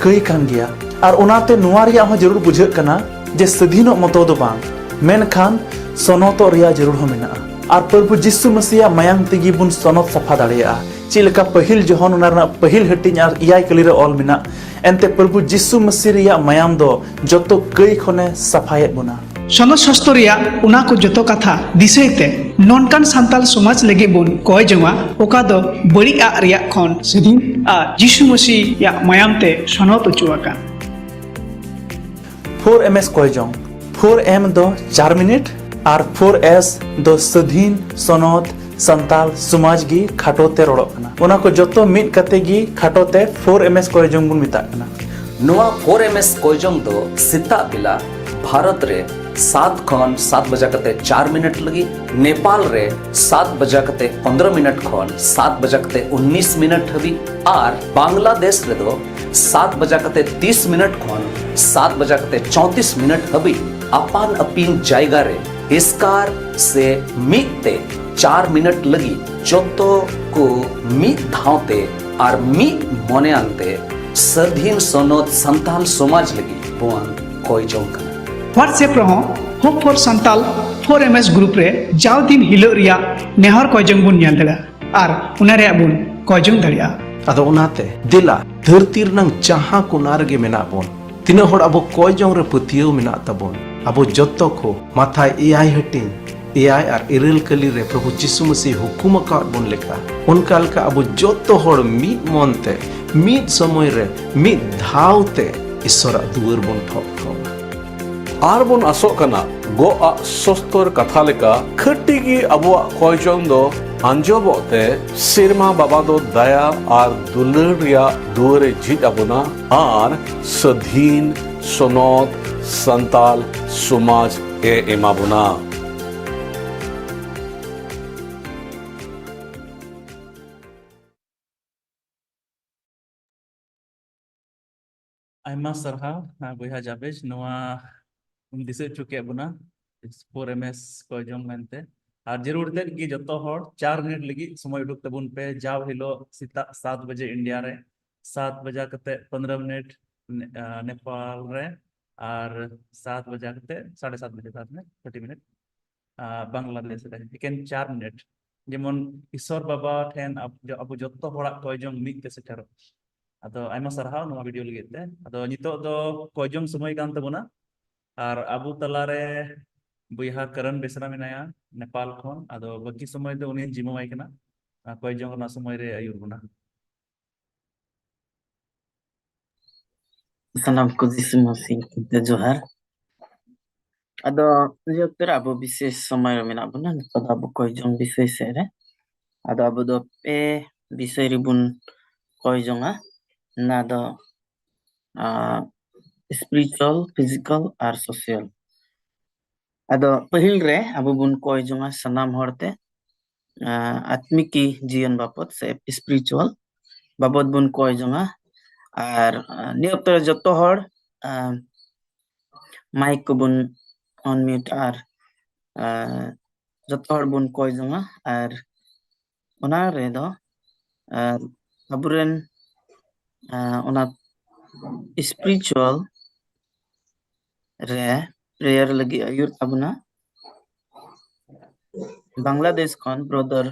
कई कान गया और ओनाते नुआ रिया हो जरूर बुझे कना जे सधीनो मतो दो बांग मेनखान सनतो रिया जरूर हो मिना और प्रभु जिसु मसीहा मायांग तेगी बुन सनत सफा दाड़िया चिलका पहिल जहन ओना रना पहिल हटिंग और इयाय कली रे ऑल मिना एंते प्रभु जिसु मसीह रिया मायाम दो जतो कई खने सफायत बुना सनद शास्त्र रिया उना को जतो कथा दिसैते ननकान सांताल समाज लगे बुन कय जवा ओका दो बड़ी आ रिया खन सदिन आ जिसु मसीह या मायाम ते सनत उचुआका 4ms कय जंग 4m दो 4 मिनट और 4s दो सधीन सनद संताल समाज गी खाटोते रोड़कना उना को जतो मिट कते गी खाटोते 4ms कोयजोंग बुन मिताकना नुआ 4ms कोयजोंग दो सिता बिला भारत रे 7 खन 7 बजा कते 4 मिनट लगी नेपाल रे 7 बजा कते 15 मिनट खन 7 बजा कते 19 मिनट हबी और बांग्लादेश रे दो 7 बजा कते 30 मिनट खन 7 बजा कते 34 मिनट हबी अपान अपिन जायगा रे इसकार से मिते 4 मिनट लगी जतो को मी धावते और मी मने आनते सधीन सनद संताल समाज लगी बोन कोई जोंका व्हाट्सएप रहो होप फॉर संताल 4ms ग्रुप रे जाव दिन हिलो रिया नेहर कोयजोंग बुन नेल दड़ा और उना रे बुन कोयजोंग दड़िया अदो उनाते दिला धरती रनंग जहां को नारगे मेना बोन तिना होड़ अबो कोयजोंग रे पतियो मेना तबोन अबो जतो को माथा एआई हटिंग एआई और इरेल कली रे प्रभु जिसु मसीह हुकुम का बन लेखा उनका लका अब जोतो होड़ मीट मनते मीट समय रे मीट धावते ईश्वर दुवर बन ठोक आर बन आसो कना गो आ सस्तर कथा लेका खट्टी की अबो कोयजोंग दो अंजोबोते सिरमा बाबा दो दया और दुलर रिया दुवरे झिट अबुना और सधीन सनद संताल समाज ए एमाबुना आइमा सरहा बोहा जाबेज नोआ दिसे चुके बुना 4ms कोयजोंग मेनते और जरूर ते कि जतो हर 4 मिनट लगी समय उडुक तबुन पे जाव हिलो सीता 7 बजे इंडिया रे 7 बजा कते 15 मिनट नेपाल रे और 7 बजा कते 7:30 बजे साथ में 30 मिनट बांग्लादेश रे लेकिन 4 मिनट जेमन ईश्वर बाबा ठेन अब जत्तो हड़ाक कयजों मिद ते सेठेरो आदो आयमा सारहाव नोवा वीडियो लगित ते आदो नितो दो कयजों समय कान तबोना आर आबू तलारे बुयहा करण बेसरा मेनाया नेपाल खन आदो बाकी समय दो उनी जिम्मावाई कना कयजों ना समय रे आयुर बना Salam ko disimosi kita johar. Ado jokter abu bises samay mina buna pada abu koi jong bises sere. Ado abu do pe bisay ribun koi jonga na do spiritual, physical, or social. Ado pahil re abu bun koi jonga sanam horte atmiki jian bapot se spiritual babot bun koi jonga আর নিয়তের যত হর mic বন অনমিউট আর যত হর বন কয় জমা আর ওনা রে দ আবুরেন ওনা স্পিরিচুয়াল রে প্রেয়ার লাগি আয়ুর আবুনা বাংলাদেশ খন ব্রাদার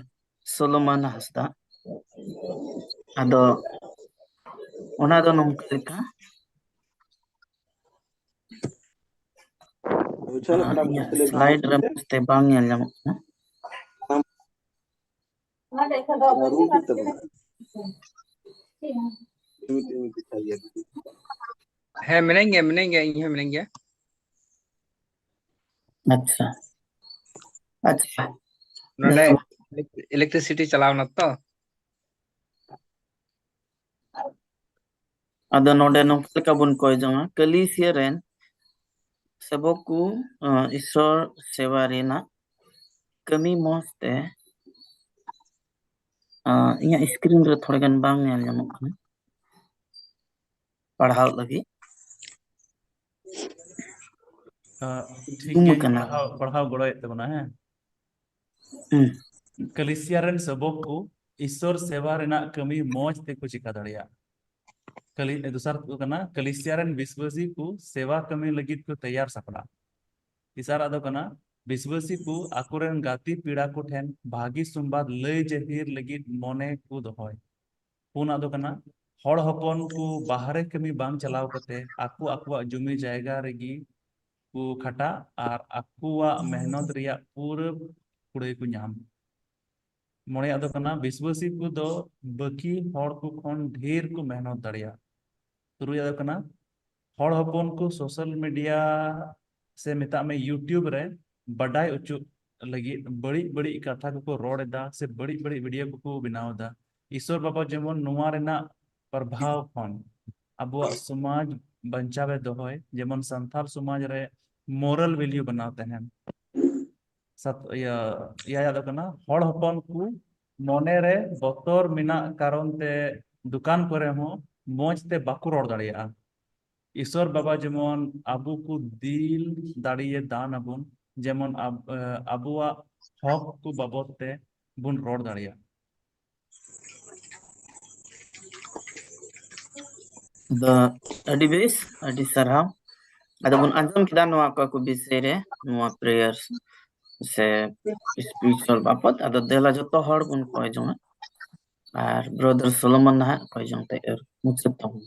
সোলোমন হাসদা আদো Ona do nong ka slide ram te bang yal jam है मिलेंगे ये मिलेंगे अच्छा अच्छा नोडे इलेक्ट्रिसिटी चलाव न तो ada node nongkel kabun koy jonga kalisia ren saboku isor sewarina kami moste inya screen re thora gan bang nyal nyamok kana padhaw lagi ठीक है पढ़ाओ गड़ो तबना है कलिसिया रन सबक को ईश्वर सेवा रेना कमी मौज ते को चिका दड़िया कली दूसर को कना कलिसिया रन विश्वासी को सेवा कमी लगित को तैयार सपड़ा तीसरा आदो कना विश्वासी को आकुरन गाती पीड़ा को ठेन भागी संवाद लय जहिर लगित मने को दोहय पुन आदो कना हड़ हपन को बाहरे कमी बांग चलाव कते आकु आकुआ जमी जायगा रेगी को खटा और आकुआ मेहनत रिया पूरा कुड़े को नाम मोड़े आदो कना विश्वासी को दो बाकी हड़ को खन ढेर को मेहनत दड़िया तुरुय आदो कना हड़ हपन को सोशल मीडिया से मेता में यूट्यूब रे बड़ाई उचु लगी बड़ी बड़ी कथा को रोड दा से बड़ी बड़ी वीडियो को बनाव दा ईश्वर बाबा जेमन नुआ रेना प्रभाव खन अबुआ समाज बंचावे दोहय जेमन संथाल समाज रे मोरल वैल्यू बनाते हैं सत या याद करना हड़ हपन को मने रे बतर मिना कारण ते दुकान करे हो मौज ते बाकु रोड दाड़िया ईश्वर बाबा जेमन आबू को दिल दाड़िए दान अबुन जेमन आबुआ हक को बाबत ते बुन road दाड़िया the adibes adi sarhaw ada bun anjam kida noa ko bisere noa prayers se spiritual bapot ada dela joto hor bun koy jonga ar brother solomon na koy jong te mutsat tong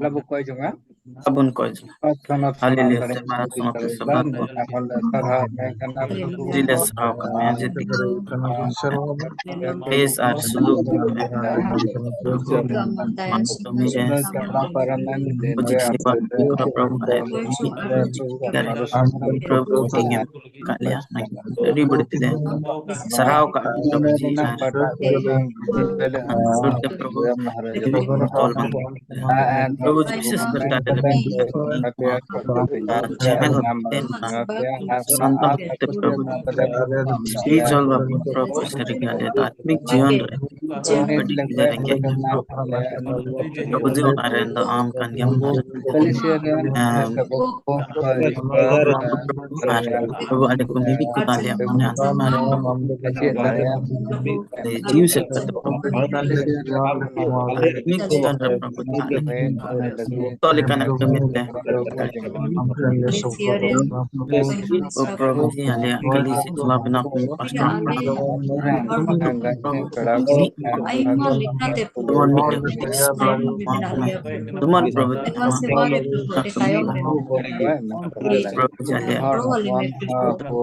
labu koy jonga abun koy jonga haleluya semara sono sabat diles raw kami ajeti es ar suluk puji sewa kura prabhu prabhu ingin kalian dari bertide sarau ka puji प्रभु विशेष करता है channel प्रभु spiritual प्रभु शरीर आत्मिक जीवन प्रभु जीवन आनंद आम कन्या प्रभु ada kumili kutalia mana जीव से तो लेकिन ᱞᱮᱠᱟᱱᱟᱜ ᱠᱟᱹᱢᱤ ᱨᱮ Kalisya rin ও প্রভু জি আলিয়া কালি সে চলা বিনা কো পাস্তা Aima lekate তোমার মিটে তোমার প্রভু Ito se vale Prabhu de kayo me প্রভু জি আলিয়া Probable me Prabhu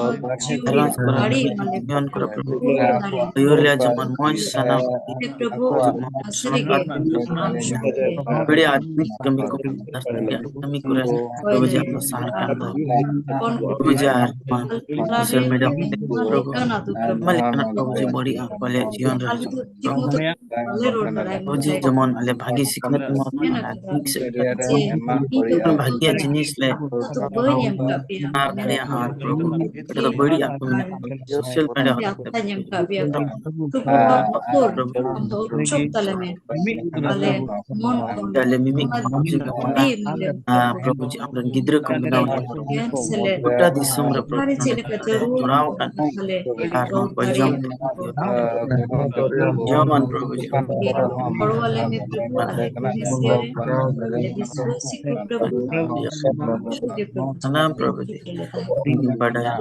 অ্যাডভান্স করে Hari male জীবন করে প্রভু Hari ইউলিয়া যেমন মঞ্চ সানা Prabhu Asri बड़े बड़े आदमी कमी को कमी करे प्रभु जी आपको सहार कर दो प्रभु जी सोशल मीडिया मालिकाना प्रभु जी बड़ी आपले जीवन रे प्रभु जी जमन अले भागी सिखने तो भाग्य जिनिस ले अरे हां प्रभु तो बड़ी आप सोशल मीडिया Dale mimik प्रभु जी हमरन गिद्र को बनाओ गोटा दिसम रे चुनाव का आर पजम जमान प्रभु जी सलाम प्रभु जी बड़ा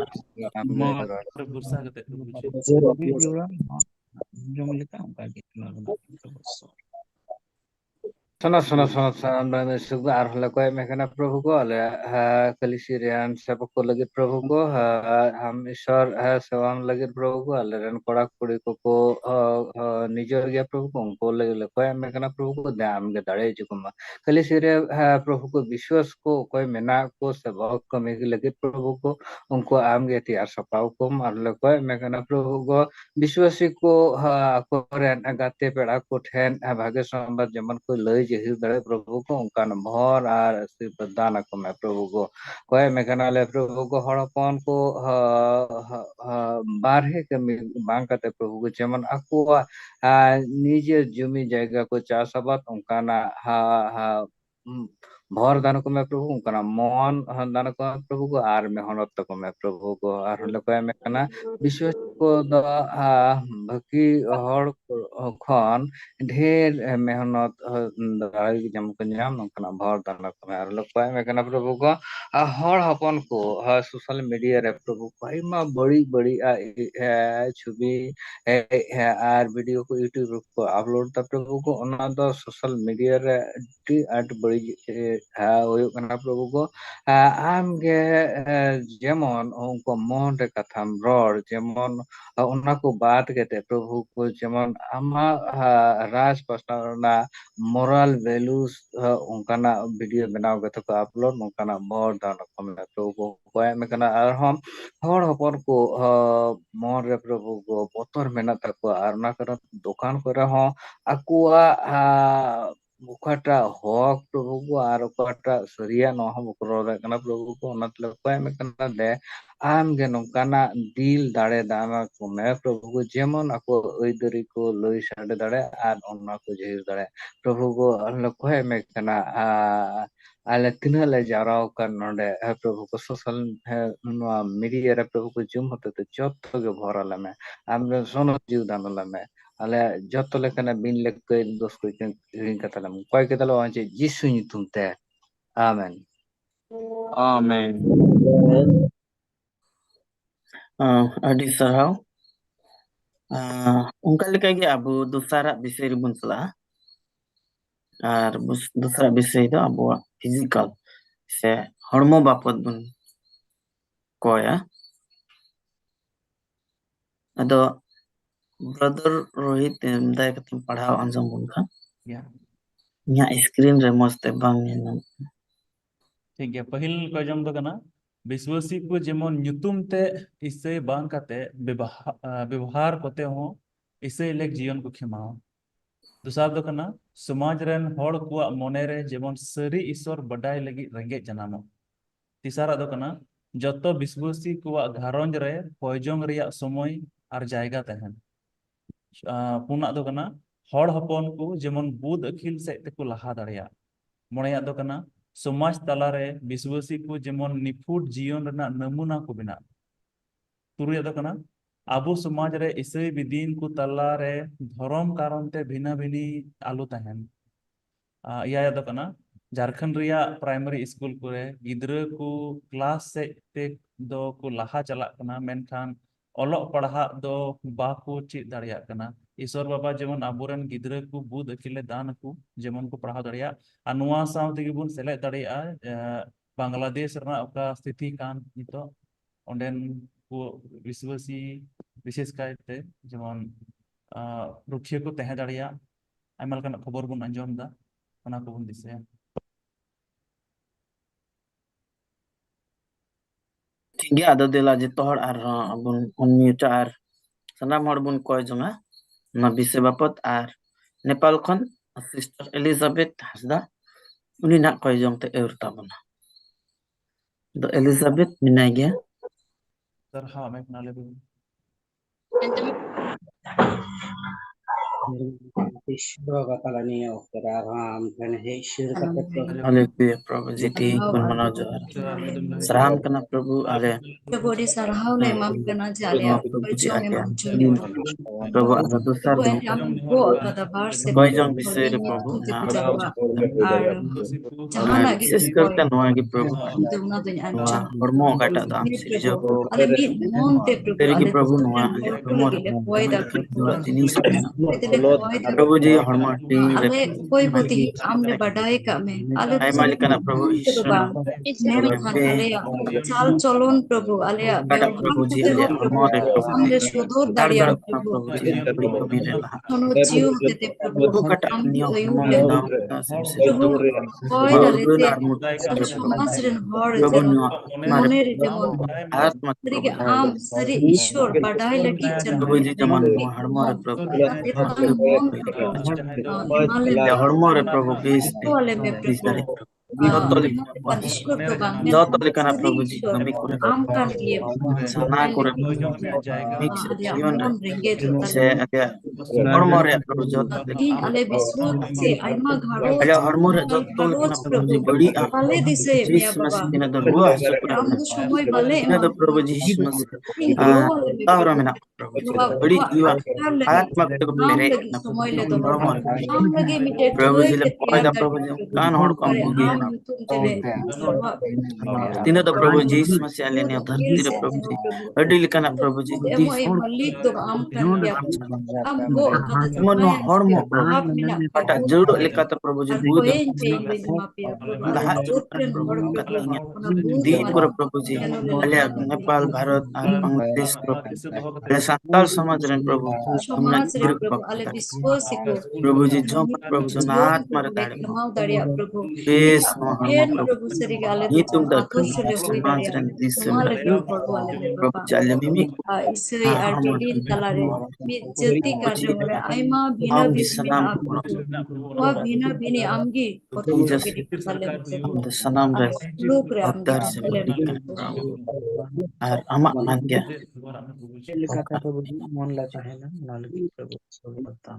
Sono sambil sugu arhla ko mekana प्रभु को अले कलिसिरियन सब को लगे प्रभु को हम ईश्वर सेवाम लगे प्रभु को अले रन कोड़ा कुड़ी को निजर गया प्रभु को उनको लगे को मekana प्रभु को दाम के दाड़े जुकुमा कलिसिरिया प्रभु को विश्वास को कोई मेना को सेवा को मेगी लगे प्रभु को उनको आम के तियार सपाव को अले को mekana प्रभु को विश्वासी को कोरेन गाते पेड़ा को ठेन भाग्य संबंध जमन को लय जहिर दड़े प्रभु को उनका मोहर आर प्रदान को मैं प्रभु को कोई मेकना ले प्रभु को हड़पन को बारहे के मांग करते प्रभु को जेमन अकुआ निजे जमी जगह को चाष आबाद उनका भर दान को मैं प्रभु उनका मन दान को प्रभु को आर मेहनत को मैं प्रभु को आर लोग में कना विश्वास को द भकी हर खन ढेर मेहनत दाई जम को नाम उनका भर दान को मैं आर लोग में कना प्रभु को हर हपन को सोशल मीडिया रे प्रभु को आइमा बड़ी छवि आर वीडियो को यूट्यूब को अपलोड ता प्रभु को ओना द सोशल मीडिया रे टी आट बड़ी प्रभु को आम गे जेमन उनको मोहन रे कथाम रोड जेमन उना को बात कहते प्रभु को जेमन आमा राज पस्तावना मोरल वैल्यूज उनका वीडियो बनाओ गए तो अपलोड उनका बहुत दान को प्रभु को कोय में कना आर हम हर हपन को मोहन रे प्रभु को बतर मेना तक आर ना कर दुकान करे हो अकुआ मुखाटा हक प्रभु को आर उकाटा सरिया न हम उकरो कना प्रभु को मतलब कोय में कना दे आम गे नोकाना दिल दाड़े दाना को मैं प्रभु को जेमन ako ओइदरी को लई साडे दाड़े आर ओना को जेर दाड़े प्रभु को अल्लाह कोय में कना आले तिना ले जाराव कर नडे प्रभु को सोशल मीडिया रे प्रभु को जुम होते तो जत्तो गे भरला में आम सोनो जीव दानला में अले जत्तो लेकना बिन लेक दोस को हिं कतला कोय के तलो आचे यीशु ᱧᱩᱛᱩᱢ ते आमेन आमेन ᱟᱹᱰᱤ ᱥᱟᱨᱦᱟᱣ ᱚᱱᱠᱟ ᱞᱮᱠᱟ ᱜᱮ ᱟᱵᱚ ᱫᱚᱥᱟᱨᱟᱜ ᱵᱤᱥᱚᱭ ᱨᱮᱵᱚᱱ ᱪᱟᱞᱟᱜᱼᱟ ᱟᱨ ᱫᱚᱥᱟᱨᱟᱜ ᱵᱤᱥᱚᱭ ᱫᱚ ᱟᱵᱚᱣᱟᱜ ᱯᱷᱤᱡᱤᱠᱟᱞ ᱥᱮ ᱦᱚᱲᱢᱚ ᱵᱟᱵᱚᱫ ᱵᱚᱱ ᱠᱚᱭᱟ ᱟᱫᱚ ब्रदर रोहित दाय कतम पढ़ाव अंजम बन खा इया स्क्रीन रे मस्त बांग नेना ठीक है पहिल को जम दो कना विश्वासी को जेमन ᱧᱩᱛᱩᱢ ते इसे बांग काते व्यवहार कोते हो इसे लेक जीवन को खिमाओ दूसरा दो कना समाज रेन हड़ को मने रे जेमन सरी ईश्वर बडाय लगी रेंगे जनामो तीसरा दो कना जतो विश्वासी को घारंज रे पयजोंग रिया समय और जायगा तहन पुना दो कना हड़ हपन को जेमन बुद अखिल से ते को लहा दाड़िया मोणेया दो कना समाज तलारे विश्वासी को जेमन निफुट जीवन रना नमूना को बिना तुरुया दो कना आबो समाज रे इसई विदीन को तलारे धर्म कारण ते भिना भिनी आलु तहन या दो कना झारखंड रिया प्राइमरी स्कूल करे गिद्रा को क्लास से ते दो को लाहा चला कना मेनखान ओलोक पढ़ा दो बाको चीज दाड़िया कना ईश्वर बाबा जेमन आबोरन गिद्रा को बुध अकिले दान को जेमन को पढ़ा दाड़िया अनुवा साउथ के बुन सेले दाड़िया बांग्लादेश रना ओका स्थिति कान नितो ओंडेन को विश्वासी विशेष कायते जेमन रुखिया को तहे दाड़िया आयमा लकान खबर बुन अंजम दा ओना को बुन दिसे ठीक गया आदो देला जतो हर आर बुन अनम्यूट आर सनाम हर बुन कय जंगा ना विषय बापत आर नेपाल खन सिस्टर एलिजाबेथ हासदा उनी ना कय जंग ते एरता बना द एलिजाबेथ मिनाय गया सर हाँ मैं नाले भी हालेलुया प्रभु जी ती कुन मना जोहर सराहन करना प्रभु आले Body sarhau le mam kana jale प्रभु जी perchong आके emam chuni प्रभु आदा दूसरा Boy दिन am go kada bar se कय जंग विषय रे प्रभु tu te हाँ jawa ar jahana ge विशेष करके नोआ की प्रभु tu na duny नोआ ancham हरमो काटा दाम सिरजो ale mi mon te तेरे की ale प्रभु नोआ आले हरमो le boy da जिनिस Itele boy da प्रभु जी हरमो टी रे ale koi poti amle badai ka me ale आई मालिक ना प्रभु ईश्वर men khan ale chal cholon prabhu ale काटा प्रभु जी आले हरमो रे प्रभु amle shodor दार daria दड़ प्रभु जी बड़ी कमी रे ला kono jiu te प्रभु prabhu काटा am neo ayu Harmu le दाम से prabhu koi और dale गुण te और मुक्त रे प्रभु समाज ren hor प्रभु jeno नियो मारे mone re jemon आत्मा sari ke am sari ishwar badai lagi chen प्रभु जी जमान हरमो रे प्रभु etan mon emale ले हरमो रे प्रभु बेस to ale me बिचारे prabhu जतले kan ishwar to bang men जतले kana sari प्रभु जी ishwar नमी करे am kan dia सना करे मिक्स dia जीवन mon ringe to से अगे हरमो रे प्रभु जत Tin ale biswat se aima gharoj अगे हरमो रे जतले kana प्रभु जी बड़ी आ bale dise जिस mea baba मसीह ने रुआ super am do somoy bale ने emam तो प्रभु जी यीशु मसीह tin gro ale me तावरा में ना प्रभु जी बड़ी युवा आत्मा को am पेरे lagi ना somoy le do Harmu am lagi mite Prabhu thoi जी ले te पायदा tiar प्रभु जी कान हड़ कम are होगी am tum jele sarwa तीन तो प्रभु जी यीशु मसीह ले ने धरती रे प्रभु जी अडी लिखना प्रभु जी emo जिस e malik do am kan dia am go kada मनो jamaya हरमो प्रभु hap mina पटा जोड़ लिखता प्रभु जी ar Budh koen te be ma pia लहा jotren hor कतिंग ona bud दिन ma को प्रभु जी अले नेपाल भारत और बांग्लादेश को अले संताल समाज रे प्रभु हमना समाज रे गिर प्रभु ale biswasiku प्रभु जी जो प्रभु जो नाथ मारे le ताड़े kamau daria prabhu बेस नो हरमो en प्रभु prabhu sari gale ये तुम to दखन sele hoi समाज daria रे दिस somale में le hordo ale le प्रभु baba चाले मिमी isai arjudin talare mi jati karre hore aima bhina हम bhina सलाम prabhu wa bhina bhini amgi koto Jesus gedi kale हम द सलाम रे luk re amgi अवतार से kale बड़ी कर और अमा मानते लेखा प्रभु जी मन ला चाहे ना नालगी प्रभु सोता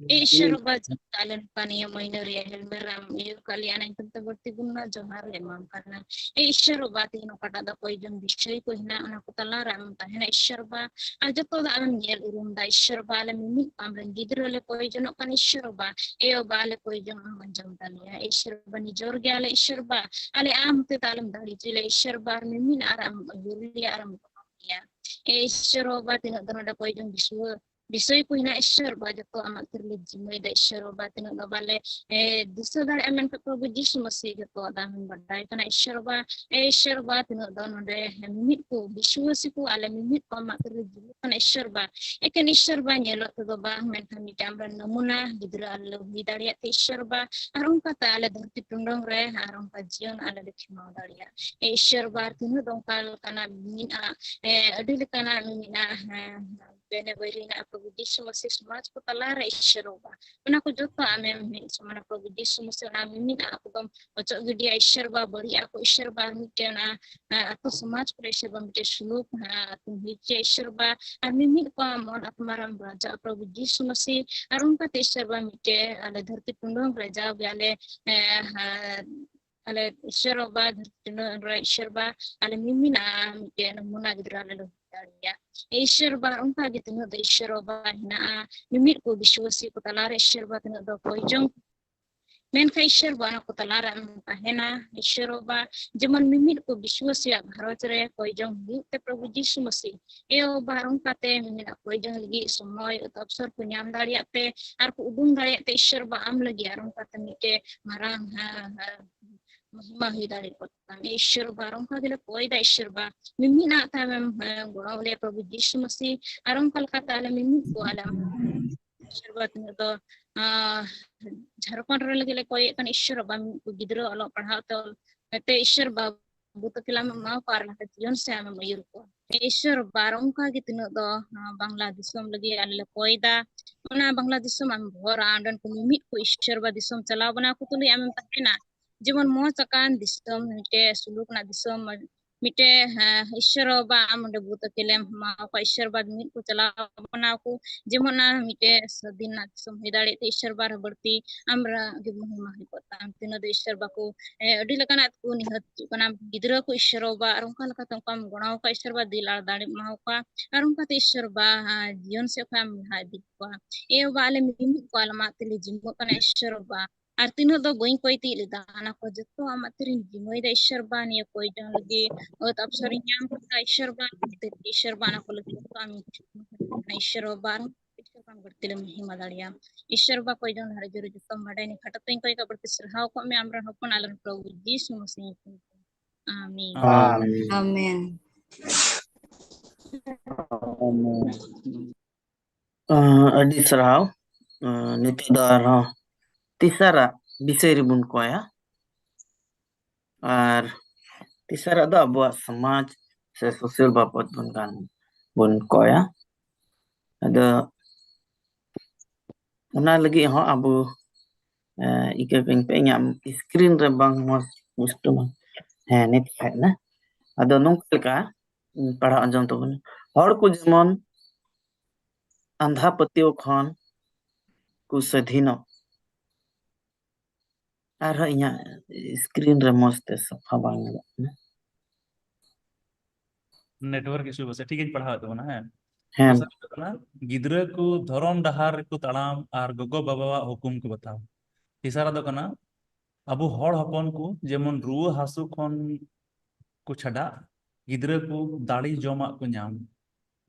Isyarubat talan paniya minor helmeram yu kalian yang tentu bertiguna johar lemam karena isyarubat ino kata da koi jom bishay ko hina ana kutala ram tahena isyarba aja to da alam yel urum da isyarba alam mi amran gidro le koi jono kan isyarba eo bale koi jom manjam talia isyarba ni jorge ale isyarba ale am te talam dari jile isyarba min aram yuli aram ya isyarubat ino da koi jom biswa Bisoy ko hina isyarba jato amat terliji mo da isyarba tinang nabale diso dar amen ka Prabhu Jisu Masih jato adamin badai kana isyarba tinang dono de mimit ko biswasi ko ala mimit ko amat terliji kana isyarba kan isyarba nyelo to ba men kami jamran namuna gidra ala bidariya te isyarba arong kata ala dharti tundong re arong kajian ala dekhima daria isyarba tinang dongkal kana mina adil kana mina bene berina Prabhu Jisu Masih समाज को तलारा ईश्वरोबा उना को जोतो आमे समाना प्रभु यीशु मसीह ना मिमिन aku bam ojo gidi ईश्वरबा बड़ी aku ईश्वरबा मिटेना aku समाज पर ईश्वरबा मिटे suluk aku हिचे ईश्वरबा मिमिन को मन aku maram raja प्रभु यीशु मसीह arung का ईश्वरबा मिटे ale धरती पुंडों raja ale ale ईश्वरबा धरती पुंडों ईश्वरबा ale mimin मिटे namuna gidra le ya Isherba unta gitu no da Isherba hina mimit ko biswasi ko talara Isherba tino do ko jong Menka Ishar ba na ko talara tahena Ishar ba jeman mimit ko biswasya bharot re koijong te Prabhu Jisu Masih eo barong kate mimit koijong lagi somoy ut absor ko nyam dariat te ar ko udung dariat te Ishar ba am lagi arong kate mike marang महिमा ही दाड़ी पड़ता है ईश्वर बारों का दिल कोई दा ईश्वर बा मिम्मी ना था मैं गुणाव ले प्रभु यीशु मसीह आरों कल का ताले मिम्मी को आलम ईश्वर बा तुम्हें तो झारखंड रे लगे कोई कन ईश्वर बा गिदरो अलो पढ़ाओ तो ते ईश्वर बा बुत किला में मां पार ना जीवन से हमें मयूर को ईश्वर बारों का कितने तो बांग्लादेश में लगे आले कोई दा ना बांग्लादेश में भोर आंदन को मिम्मी को ईश्वर बा दिसम चलाव बना को तो ले हमें पता ना जेमन मोच अकान दिसम मिटे सुलूक ना दिसम मिटे ईश्वर बा आमडे बुत केलेम मा को ईश्वर बा मिट को चला बना को जेमन ना मिटे सदिन ना दिसम हिदाड़े ते ईश्वर बा बढ़ती आमरा गे महिमा ही पता तिन दे ईश्वर बा को अडी लकाना को निहत कना गिदरा को ईश्वर बा अरंका लका तंकम गुणाव का ईश्वर बा दिला दाड़े मा का अरंका ते ईश्वर बा जीवन से काम हा दिपा ए वाले मिमित को अलमा तेले जिमो कना ईश्वर बा আর তিন তো বই কইতে লিদা আনা কো যত আমাদের জিমই দা ঈশ্বর বানিয়ে কই জন লগে ও তাপসরি নাম করতা ঈশ্বর বানিয়ে ঈশ্বর বানা কো লগে তো আমি ঈশ্বর বার ঈশ্বর কাম করতে মহিমা দাঁড়িয়া ঈশ্বর বা কই জন হরে জোরে যত মাডাই নি খাটাতে কই का बड़ते सरहाव को में আমরা হপন আলন প্রভু যিশু মসিহ আমিন Amen. Adi sarau nito daro tisara bisay ribun ko ya ar tisara da abuat samaj se sosial bapat bun kan bun ko ya ada una lagi ho abu ika peng penyam screen re bang mos mustuma nit na ada nongkal ka para anjam to bun hor ko jemon अंधा पतियों खान को सधीनो are इया screen रे मस्त सफा बांग network issue बस ठीक है पढ़ाओ तो ना है हैं ना गिदरा को धरम डहार को ताड़ाम आर गोगो बाबा हुकुम को बताओ तीसरा दो कना अबु हर हपन को जेमन रुआ हासु खन को छड़ा गिदरा को दाड़ी जमा को नाम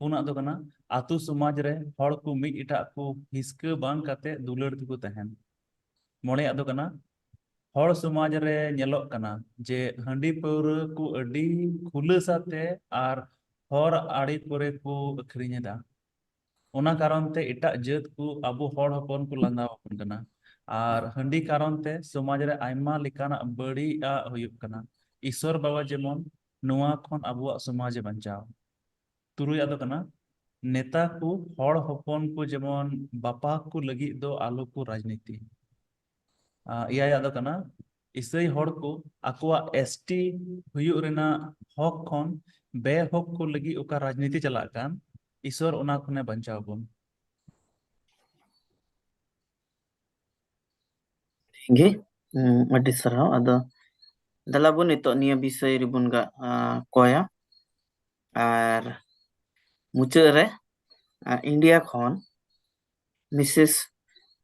पुना दो कना आतु समाज रे हर को मिट इटा को हिस्के बांग काते दुलड़ को तहन मोड़े आदो कना हर समाज रे नेलोक कना जे हंडी पौर को अडी खुलसाते आर हर आड़ी करे को अखरिनेदा ओना कारण ते इटा जात को अबु हर हपन को लांदावन कना आर हंडी कारण ते समाज रे आयमा लिकाना बड़ी आ हुयुक कना ईश्वर बाबा जेमन नुआ खन अबुआ समाज बंचाव तुरुय आदो कना नेता को हर हपन को जेमन बापा को लगी दो आलो को राजनीति इया आदो कना इसे हर को अकवा एसटी हुयुक रेना हक खन बे हक को लगी ओका राजनीति चला कान ईश्वर ओना खने बंचाव बन गे अडी सरहाव अदा दलाबुन ito niya bisay ribun ga koya ar मुझे रे इंडिया खन मिसेस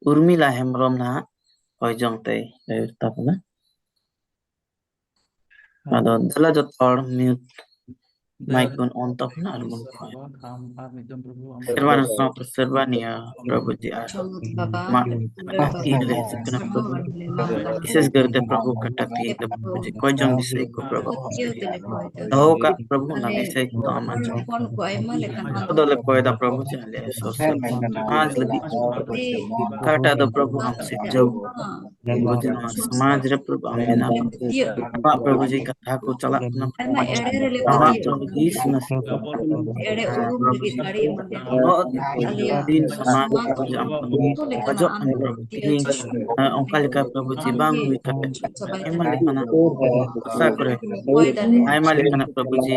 उर्मिला हेम्ब्रम ना कोई जंगते तब ना अदा दला जत और म्यूट माइक बन ऑन तब ना अलबुन सर्वानिया प्रभु जी आर मां इले सकना प्रभु विशेष करते प्रभु कटती प्रभु जी कोई जंग विषय को प्रभु हो का प्रभु ना विषय को आमान तो दले कोई दा प्रभु जी ले सोशल आज लगी काटा दा प्रभु हमसे जब बुझे ना समाज रे प्रभु हमें ना प्रभु जी कथा को चला ना इस दिन समाज जो अंकल का प्रभु जी बांग हुई काटे एमन लेकना सा करे आयमा लेकना प्रभु जी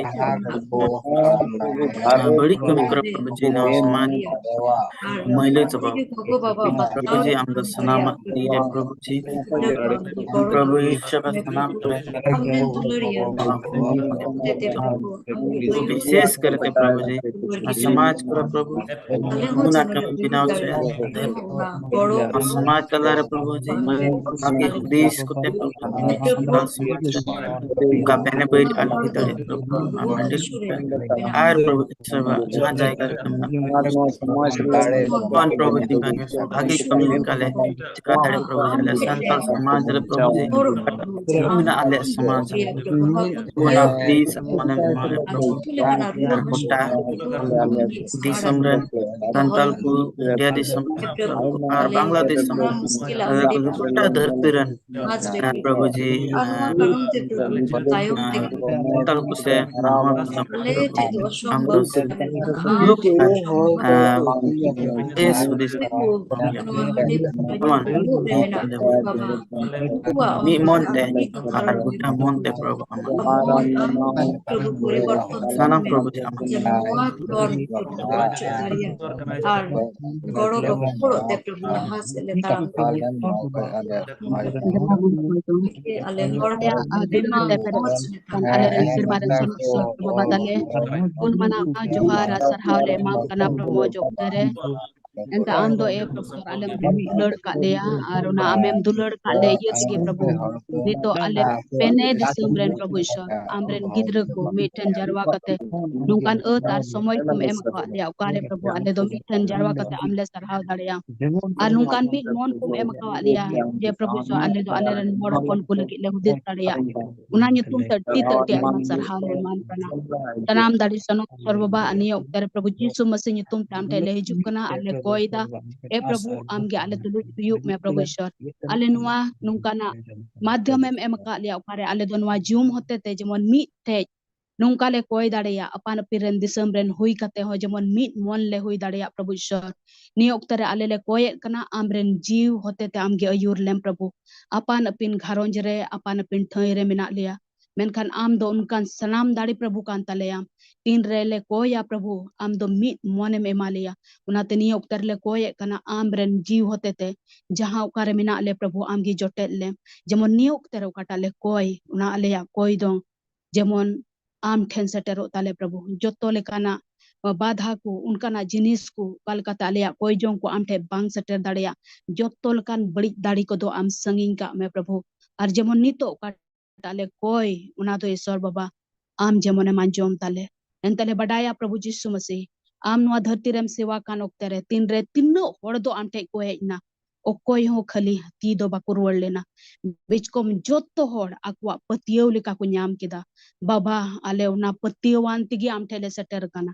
बड़ी कमी कर प्रभु जी ना समाज मैले जब प्रभु जी हम सनाम नीरे प्रभु जी प्रभु ईश्वर का सनाम करे विशेष करके प्रभु जी समाज को प्रभु गुना कम बिनाव से समाज तलारे प्रभु जी बाकी देश को ते संताल समाज का पहने कोई अलग ही तरह प्रभु आर प्रभु सेवा जहाँ जाएगा कौन प्रभु जी आगे कमी निकाले चिका तड़े प्रभु जी संताल समाज रे प्रभु जी मिना आले समाज गुना देश माने माने प्रभु कोटा दिसमरन संताल को इंडिया दिसम और बांग्लादेश कोटा धरतीरन प्रभु जी संताल को से देश विदेश mi monte আর গোটা মনতে প্রভু সানাম প্রভু আর বড় বড়তে প্রভু হাসলে তারাম ale horda adema ale sirbaran so babadale un mana johar sarhaule mam kana promo joktere enta ando e professor alem dulur ka dia aruna amem dulur ka le yes ke prabhu dito ale pene disembren prabhu ishor amren gidra ko miten jarwa kate nungkan earth ar somoy kum em ka dia ukare prabhu ale do miten jarwa kate amle sarhaw daria ar nungkan mi mon kum em ka dia je prabhu so ale do ale ren modo kon ko lagi le hudit daria una nyutum terti terti am sarhaw le man prana tanam dari sono sorbaba ani ukare prabhu jisu masih nyutum tam tele hijuk kana ale koida e prabhu amge ale tulu yuk me prabhu ishor ale nuwa nungkana madhyam em ka lia ukare ale do nuwa jum hote te jemon mi te nungka le koi dareya apan piren disem ren hui kate ho jemon mit mon le hui dareya prabhu ishor ni oktare ale le koi kana amren jiw hote te amge ayur lem prabhu apan apin gharonj re apan apin thai re mena lia menkan am do unkan sanam dari prabhu kan taleya tin re le koya prabhu am do mit monem emalia unate ni oktare le koi kana amren jiw hote te jaha ukare mena le prabhu amgi jotel le jemon ni oktare ukata le koi una ale ya koi do jemon am ठेन सेटेरो ताले प्रभु जोतो लेकाना बाधा को उनकाना जिनिस को कलकत्ता आलिया कोई जों को आम ठे बांग सेटर दाड़िया जोतो लेकान बड़ी दाड़ी को दो आम संगिंग का मैं प्रभु और जेमन नितो का ताले कोई उना तो ईश्वर बाबा आम जेमन मांजोम ताले एंतले बडाया प्रभु यीशु मसीह आम नुआ धरती रेम सेवा कान ओक्तरे तीन रे तीनो होड़ दो आम ठे को हेना ओकोय हो खाली ती दो बाको रुवड़ लेना बिचकोम जोतो होड़ आकुआ पतियव लेका को ᱧᱟᱢ केदा बाबा आले उना पतियवान तिगी आम ठेले सेटर काना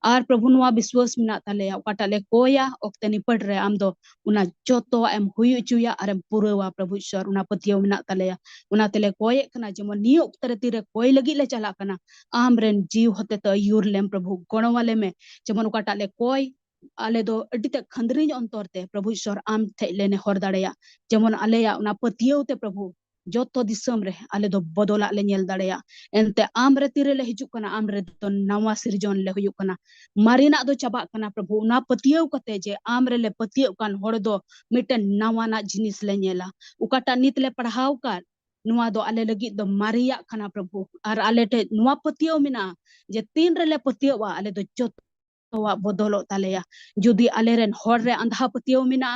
आर प्रभु नुआ विश्वास मिना ताले ओकाटाले कोया ओक्ते निपट रे आम दो उना जोतो एम हुई चुया आर एम पुरवा प्रभु ईश्वर उना पतियव मिना ताले उना तेले कोय कना जेमन नि ओक्तरे तिरे कोय लगी ले चला कना आम रेन जीव होते तो यूर लेम प्रभु गणवाले में जेमन ओकाटाले कोय आले दो अडिते खंदरिन अंतरते प्रभु ईश्वर आम थेलेने हर दाड़ेया जेमन आलेया उना पतियवते प्रभु जोतो दिसम रे आले दो बदला ले नेल दाड़ेया एनते आम रे तिरे ले हिजुक कना आम रे तो नवा सिरजन ले हुयुक कना मारिना दो चबा कना प्रभु उना पतियव कते जे आम रे ले पतियव कान हर दो मिटन नवाना जिनिस ले नेला उकाटा नित ले पढ़ाव का नुआ दो आले लगी दो मारिया कना प्रभु आर आले ते नुआ पतियव मिना जे तीन रे ले पतियव आले दो जोत तोवा बदलो तालेया जुदी आलेरेन हर रे अंधा पतियो मिना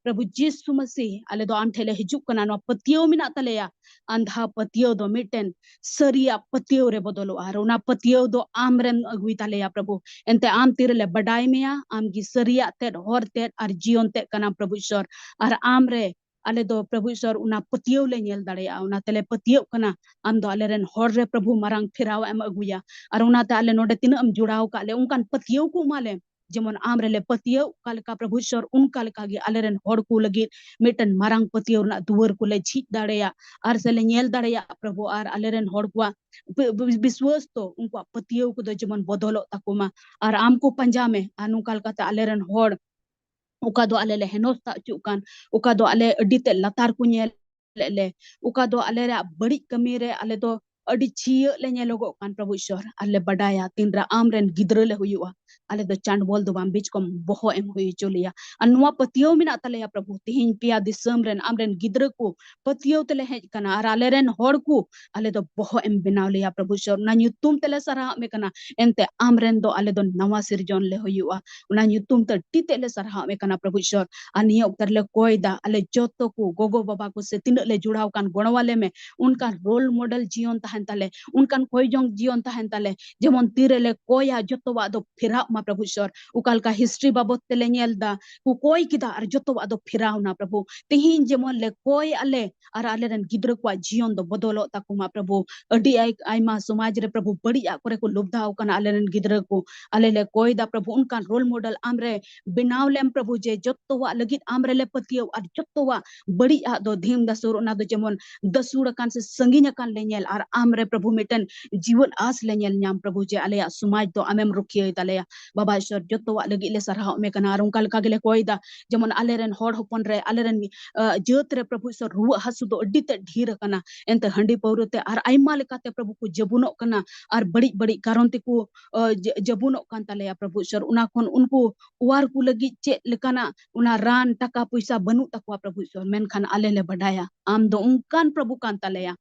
प्रभु यीशु मसीह आले दो आम ठेले हिजुक कना नो पतियो मिना तालेया अंधा पतियो दो मिटन सरिया पतियो रे बदलो आर उना पतियो दो आमरेन अगुई तालेया प्रभु एंते आम तिरले बडाई मिया आम गी सरिया ते हर ते आर जीवन ते कना प्रभु ईश्वर आर आम रे आले दो प्रभु ईश्वर उना पतियो ले नेल दाड़ेया उना तेले पतियो कना आम दो आलेरेन हर रे प्रभु मारंग फिराव एम अगुया आर उना ते आले नोडे तिन अम जुड़ाव का ले उनकान पतियो को माले जेमन आम रे ले पतियो कालका प्रभु ईश्वर उनका लका गे आलेरेन हर को लगी मिटन मारंग पतियो ना दुवर को ले छी दाड़ेया आर से ले नेल दाड़ेया प्रभु आर आलेरेन हर को विश्वास तो उनका पतियो को दो जेमन बदलो ताकुमा आर आम को पंजा में आनु कालका ते आलेरेन हर उका दो आले ले हेनोस्ता चुकान उका दो आले अडिते लतार को नेल ले उका दो आले रे बड़ी कमी रे आले दो अडी छिय ले नेलोगो कान प्रभु ईश्वर आले बडाया तिनरा आमरेन गिद्र ले हुयुआ ale do chandbol do bam bich kom boho em hui cholia an nuwa patio mina tale ya prabhu tihin pia disam ren amren gidra ko patio tele hej kana ar ale ren hor ku ale do boho em binaw le ya prabhu sor na nyutum tele sarha me kana ente amren do ale do nawa sirjon le hoyua una nyutum te tite le sarha me kana prabhu sor ani oktar le koida ale joto ku gogo baba ko se tin le juड़ाव kan gonwale me unka role model jion tahan tale unkan koijong jion tahan tale jemon tirele koya joto wa do phira ma prabhu sor ukal ka history babot tele nyel da ku koi kida ar joto wa do phira na prabhu tihin jemon le koi ale ar ale ren gidra kwa jion do bodolo takuma prabhu adi ai ma samaj re prabhu badi ya kore ko lubdha kana ale ren gidra ko ale le koi da prabhu unkan role model amre binaw lem prabhu je joto wa lagit amre le patio ar joto wa badi ya do dhim da sur na do jemon dasur kan se sanginya kan lenyel ar amre prabhu meten जीवन आस लेnyel nyam prabhu je alaya sumaj do amem rukhiye talaya baba ishwar jotto wa lagi le sarha me kana arun kal kagele koida jemon aleren hod hopon re aleren jot re prabhu ishwar ruwa hasu do adite dhir kana ente handi pawrote ar aima lekate prabhu ku jabuno kana ar badi badi karon te ku jabuno kan talaya prabhu ishwar una kon unku war ku lagi che lekana una ran taka puisa banu takwa prabhu ishwar men khan alele badaya am do unkan prabhu kan talaya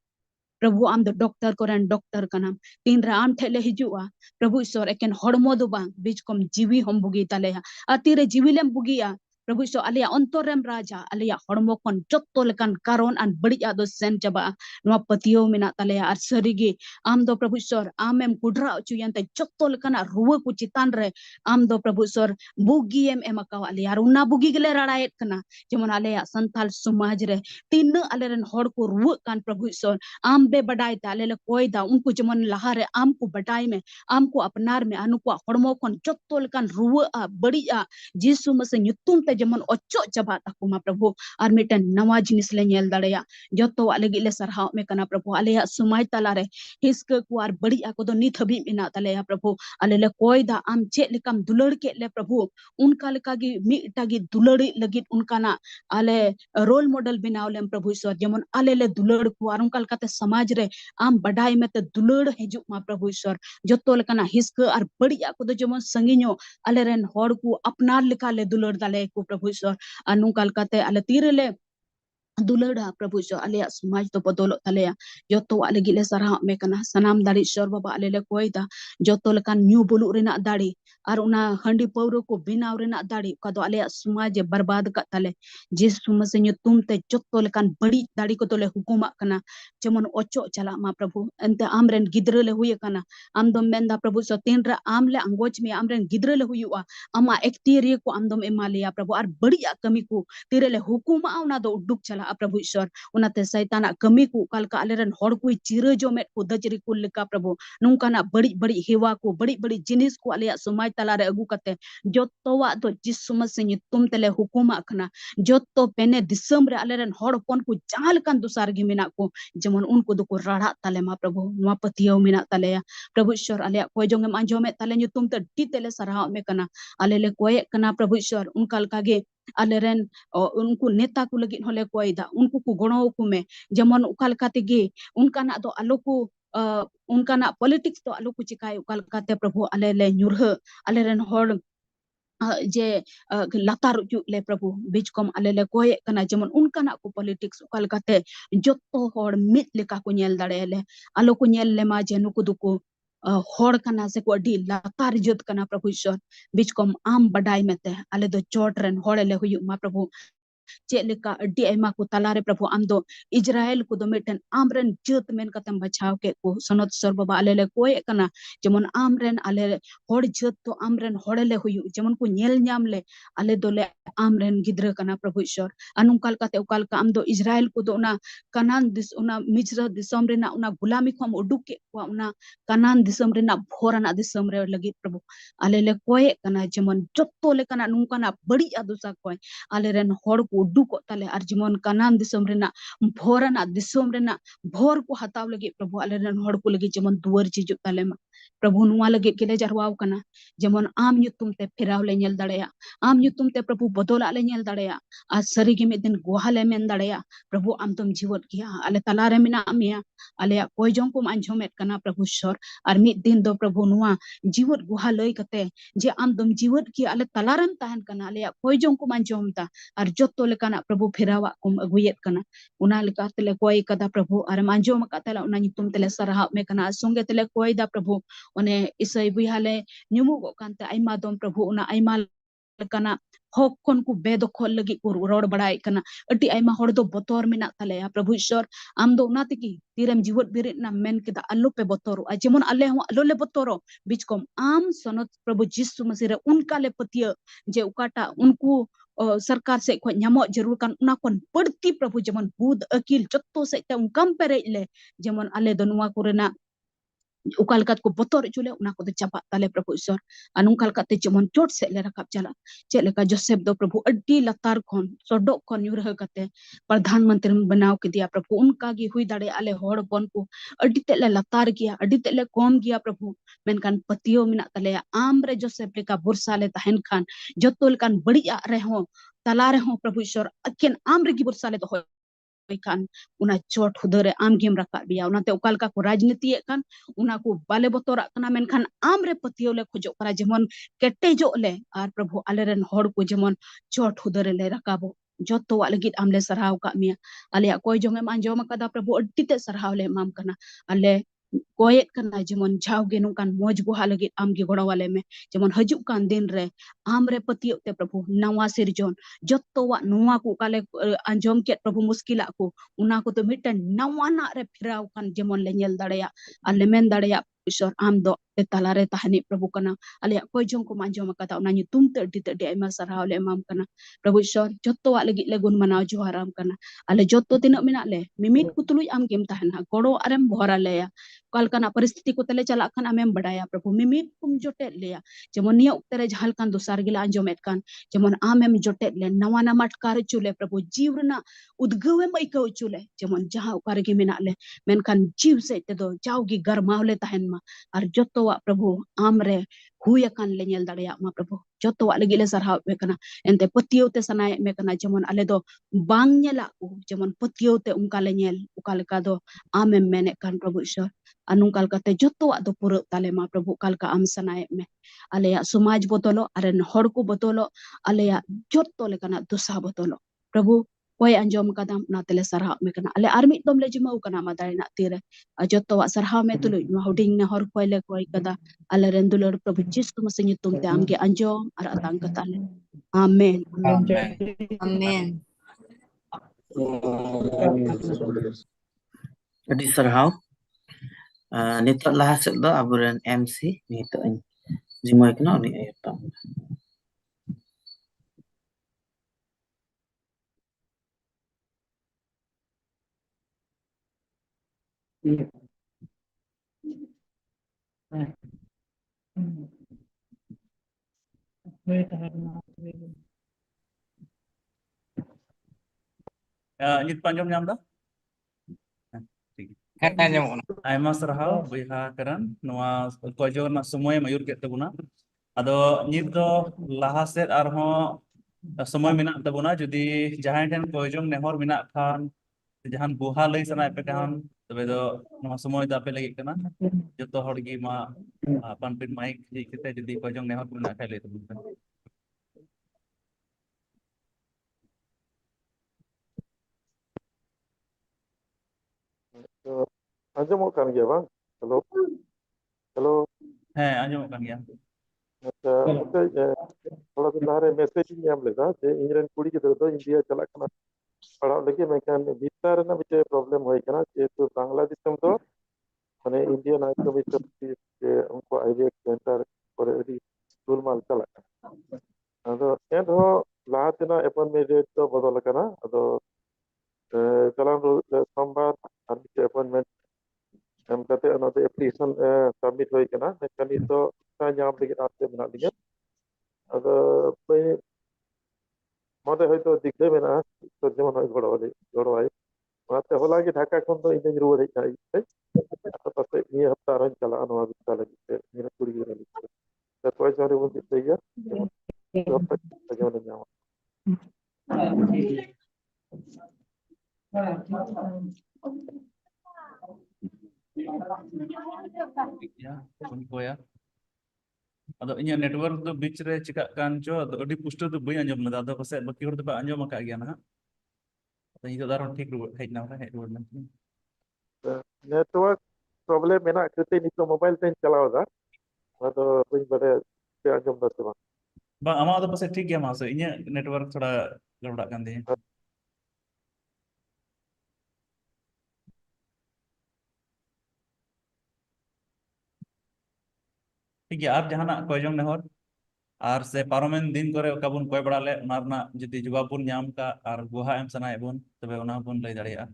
प्रभु आम दो doctor कोरन doctor कना तीन राम ठेले हिजुआ प्रभु ईश्वर एकेन हड़मो दो बांग बीच कम जीवी हम बुगी तलेया अतीरे जीवीलेम बुगिया प्रभु ईश्वर अलिया अंतरम राजा अलिया हड़मो कोन जत्तो लेकान कारण अन बड़िया दो सेन चबा नुआ पतियो मिना तलेया आर सरीगी आम दो प्रभु ईश्वर आमेम कुडरा चुयंते जत्तो लेकाना रुवा को चितान रे आम दो प्रभु ईश्वर बुगी एम एमका अलिया रुना बुगी गले रड़ायत कना जेमन अलिया संथाल समाज रे तीन अलेरन हड़ को रुवा कान प्रभु ईश्वर आम बे बडाई ताले ले कोई दा उनको जमन लहारे आम को बडाई में आम को अपनार में अनु को हड़मो कोन जत्तो लेकान रुवा बड़िया जीसु मसे nyutum te जमन ओच्चो चबा तकुमा प्रभु आर मिटन नवा जिनिस ले nyel दड़या जत्तो अलगी ले सरहाव में कना प्रभु आलेया सुमाय तलारे हिस्क को आर बड़िया को दो निथ भी मिना तलेया प्रभु आले ले कोई दा आम चे लेकम दुलड़ के ले प्रभु उनका लकागी मिटागी दुलड़ी लगित उनका ना आले रोल मॉडल बनावलेम प्रभु ईश्वर जमन आले ले दुलड़ को आर उनका लकाते समाज रे आम बडाई में ते दुलड़ हिजु मा प्रभु ईश्वर जत्तो लेकना हिस्क आर बड़िया को दो जमन संगिनो आले रेन हड़ को अपनार लिका ले दुलड़ दाले को प्रभु ईश्वर अनु कलकते आले तीरले दुलड़ा प्रभु ईश्वर आले समाज तो बदलो तलेया जतो आले गिले सरहा में कना सनाम दाड़ी ईश्वर बाबा आले ले कोइदा जतो लेकान न्यू बुलु रेना दाड़ी और उना हंडी पौरो को बिनाव रेना दाड़ी कदो आले समाज बर्बाद का तले जिस मसे तुम ते जतो लेकान बड़ी दाड़ी को तोले हुकुमा कना जमन ओचो चला मा प्रभु एंते आमरेन गिद्र ले हुए कना आम दम मेंदा प्रभु सो तीन रे आम ले अंगोच में आमरेन गिद्र ले हुआ अमा एक्टिरिय को आम दम एमालिया प्रभु और बढ़िया कमी को तीरे ले हुकुमा उना दो उडुक चला प्रभु ईश्वर उनाते सैताना कमी को कल का आलेरन हड़ को चिर जो में को दजरी को लिका प्रभु नुकाना बड़ी बड़ी हेवा को बड़ी बड़ी जिनिस को आलिया समाज तलारे अगु कते जोतोवा दो जिस मसे तुम तले हुकुमा खना जोतो पेने दिसम रे आलेरन हड़ पन को जाल कान दुसार गी मिना को जमन उनको दो को राड़ा तले मा प्रभु नुआ पतियो मिना तले प्रभु ईश्वर आलिया कोई जोंगे मांजो में तले तुम त टी तले सरहा में कना आलेले कोय कना प्रभु ईश्वर उनका लकागे आलेरन उनको नेता को लगी होले कोई दा उनको को गणो को में जमन उकाल काते गे उनका ना तो आलो को उनका ना पॉलिटिक्स तो आलो को चिकाय उकाल काते प्रभु आले ले न्युरह आलेरन हड़ जे लातार ले प्रभु बीच कम आले ले कोय कना जमन उनका ना को पॉलिटिक्स उकाल काते जत्तो हड़ मिट लेका को नेल दाड़े ले आलो को नेल ले मा जेनु को दुको हड़ कना से को अडी लातार जत कना प्रभु ईश्वर बीच कम आम बडाई में ते आले दो चोट रेन हड़ ले हुयु मा प्रभु चेलेका अड्डी एमा को तलारे प्रभु आम दो इजराइल को दो मिटन आमरेन जत मेन कतम बचाव के को सनत सर बाबा आले ले कोय कना जमन आमरेन आले हड़ जत तो आमरेन हड़ ले हुयु जमन को नेल न्याम ले आले दोले आमरेन गिद्र कना प्रभु ईश्वर अनुकाल काते उकाल का आम दो इजराइल को दो ना कनान दिस उना मिज्र दिसम रेना उना गुलामी को हम उडुक के को उना कनान दिसम रेना भोरना दिसम रे लगी प्रभु आले ले कोय कना जमन जत्तो ले कना नुकाना बड़ी अदुसा कोय आले रेन हड़ को ko udukok tale ar jemon kanan disom rena bhorana disom rena bhor ko hataw lagi Prabhu ale ren hor ko lagi jemon duar jijuk tale ma Prabhu nuwa lagi kile jarwaw kana jemon am nyutum te phiraw le nyel dareya am nyutum te Prabhu bodola le nyel dareya आज सरी के में दिन गोहाले में दड़या प्रभु आम तुम जीवत किया अले तलारे मिना मिया अले कोई जों को अंजोमेत कना प्रभु श्वर और मिद दिन दो प्रभु नुआ जीवत गुहा लई कते जे आम तुम जीवत किया अले तलारम ताहन कना अले कोई जों को अंजोमता और जोतो लेकना प्रभु फिरावा कुम अगुयत कना उना लेका तले कोई कदा प्रभु और अंजोम कतला उना तुम तले सरहा में कना संगे तले कोई दा प्रभु ओने इसई बुहाले न्युमु को कांते आइमा दोम प्रभु उना आइमा kana hok kon ku bedokol lagi ku rod badai kana ati aima hor do botor mena taleya prabhu ishwar am do na tiki tirem jiwot birit na men kita allo pe botoro ajemon alle ho allo le botoro bijkom am sonot prabhu jisu masih re unka le petia je ukata unku सरकार से को nyamok जरूर kan una kon perti prabhu jemon bud akil jotto se te ungkam pere le jemon ale do nuwa kurena ukal kat ko botor chule una ko capak tale Prabhu Isor anu kal kat jemon chot se le rakap jala cheleka Joseph do Prabhu addi latar kon sodok kon yurah kate प्रधान मंत्री बनाव के दिया प्रभु उनका की हुई दाड़े आले होड़ बन को अड्डी तेले लतार किया अड्डी तेले कौम किया प्रभु मेनकान पतियो मिना तले आम रे जोसेफ लेका बुरसाले तहन खान जोतोल कान बड़ी आ रहे हो तला रहे हो प्रभु ईश्वर अकेन आम रे की बुरसाले तो kan una chot hudare am gem rakap biya unate ukal ka ko rajniti kan una ko bale botorak kana menkan amre patio le khojok para jemon ketejok le ar prabhu aleren hor ko jemon chot hudare le rakabo joto wa legit amle sarhaw ka mia ale koy jong em anjom kada prabhu adite sarhaw le mam kana ale koyet kana jemon jauge nungkan moj buha legit am ge goda wale me jemon hajuk kan din re amre patio te prabhu nawa sirjon joto wa nuwa ku kale anjom ket prabhu muskila ku una ko to mitten nawa na re phiraw kan jemon le nyel dareya ale men dareya Ishwar am do te talare tahani prabhu kana ale koy jong ko manjom kata una nyutum te di amal sarhaw le mam kana prabhu Ishwar joto wa legit le gun manaw juharam kana ale joto tinak minak le mimit ku tuluy am gem tahan godo arem bhora le ya कल कना परिस्थिति को तले चला खान आमें बढ़ाया प्रभु मिमित कुम जोटे लिया जेमन निया उतरे जहल कान दोसार गिला अंजोमेत कान जेमन आमें जोटे ले नवा नवा मटकार चुले प्रभु जीवना उद्गवे मइको चुले जेमन जहां उकार के मिना ले मेन कान जीव से ते दो जाओगी गरमावले तहन मा और जतोवा प्रभु आमरे हुया कान ले नेल दाड़िया मा प्रभु जतोवा लगी ले सरहाव में कना एंते पतियो ते सनाय में कना जेमन आले दो बांग नेला जेमन पतियो ते उनका ले नेल उकाल का दो आमें मेने कान प्रभु ईश्वर anu kal kate joto ado puruk tale ma prabhu kal ka am sanae me aleya समाज botolo aren hor ko botolo aleya joto le kana dosa botolo prabhu koy anjom kadam na tele sarha me kana ale armi dom le jima kana ma dai na tire joto wa sarha me tulu ma hoding na hor koy le koy kada ale ren dulur prabhu jisu masih tum te amge anjom ar atang katale amen Amen. Adi sarhaw nitok laha sed do aburan MC nitok jimoy kena ni ayat Nit panjom nyam dah Aima sarhaw boyha karan noa kojo na somoy mayur ket tabuna ado nit do laha set arho somoy menak tabuna judi jahan ten kojo nehor menak khan jahan buha lay sanai pe kan tobe do noa somoy da pe lagi kana joto hor gi ma panpin mic ji kete judi kojo nehor menak khai le tabuna Anjamok kan gaya bang? Hello, hello. Hey, anjamok kan gaya. अच्छा उसे थोड़ा सा तारे message नहीं हम लेता जे engine कुड़ी की तरह तो इंडिया चला करना पड़ा लेकिन मैं क्या भीतर ना बिचे प्रॉब्लम होई करना जे तो बांग्लादेश में तो माने इंडिया ना तो बिचे जे उनको आईडिया सेंटर और एडी टूल माल चला अदो एंड हो लाते ना अपन में रेट तो बदल करना अदो चला सोमवार आदमी अपॉइंटमेंट हम कहते हैं ना तो एप्लीकेशन सबमिट होई करना मैं तो nyam lagi ate menak dengan ada ᱱᱚᱰᱮ ᱦᱚᱭᱛᱳ ᱫᱤᱜᱽᱫᱷᱟᱹ ᱢᱮᱱᱟᱜᱼᱟ ᱡᱮᱢᱚᱱ ᱜᱚᱲᱚᱣᱟᱭ ᱚᱱᱟᱛᱮ ᱦᱚᱞᱟ ᱜᱮ ᱰᱷᱟᱠᱟ ᱠᱷᱚᱱ ᱫᱚ ᱤᱧ ᱨᱩᱣᱟᱹᱲ ᱦᱮᱡ ᱮᱱᱟ ᱟᱹᱭᱩᱵ ᱛᱮ ᱟᱫᱚ ᱯᱟᱥᱮᱡ ᱱᱤᱭᱟᱹ ᱦᱟᱯᱛᱟ ᱟᱨᱦᱚᱸᱧ ᱪᱟᱞᱟᱜᱼᱟ ᱱᱚᱣᱟ ᱵᱤᱥᱛᱟ ᱞᱟᱹᱜᱤᱫ ᱛᱮ ᱱᱤᱭᱟᱹ ᱠᱩᱲᱤ ᱜᱤᱫᱽᱨᱟᱹ ᱞᱟᱹᱜᱤᱫ ᱛᱮ ᱡᱚᱛᱚ ᱡᱚᱱ ᱨᱮᱵᱚᱱ ᱫᱤᱥᱟᱹᱭᱟ ᱡᱮᱢᱚᱱ ᱡᱮᱢᱚᱱ ᱧᱟᱢᱟ ᱩᱱᱠᱩᱭᱟ ᱟᱫᱚ ᱤᱧᱟᱹᱜ ᱱᱮᱴᱣᱟᱨᱠ ᱫᱚ ᱵᱤᱪ ᱨᱮ ᱪᱤᱠᱟᱜ ᱠᱟᱱ ᱪᱚ ᱟᱫᱚ ᱟᱹᱰᱤ ᱯᱩᱥᱴᱟᱹᱣ ᱫᱚ ᱵᱟᱹᱧ ᱟᱸᱡᱚᱢ ᱞᱮᱫᱟ ᱟᱫᱚ ᱯᱟᱥᱮᱡ ᱵᱟᱹᱠᱤ ᱦᱚᱲ ᱫᱚᱯᱮ ᱟᱸᱡᱚᱢ ᱟᱠᱟᱫ ᱜᱮᱭᱟ ᱱᱟᱦᱟᱜ ᱟᱫᱚ ᱱᱤᱛᱚᱜ ᱫᱚ ᱟᱨᱦᱚᱸ ᱴᱷᱤᱠ ᱦᱮᱡ ᱨᱩᱣᱟᱹᱲ ᱮᱱᱟ नेटवर्क प्रॉब्लम मेना करते नितो मोबाइल ते चलावदा अदो बई बड़े पे आजम दा से बा आमा दो पासे ठीक गया मासे इᱧᱟᱹᱜ नेटवर्क थोड़ा गड़बड़ाग कान दिया ठीक गया आप जहानाक कोयजोंग नेहर आर से पारोमेन दिन करे ओका बुन कोय बड़ा ले ओना रना जदि जवाब बुन ᱧᱟᱢ का आर गुहा एम सनाय बुन तबे ओना बुन लay दाड़िया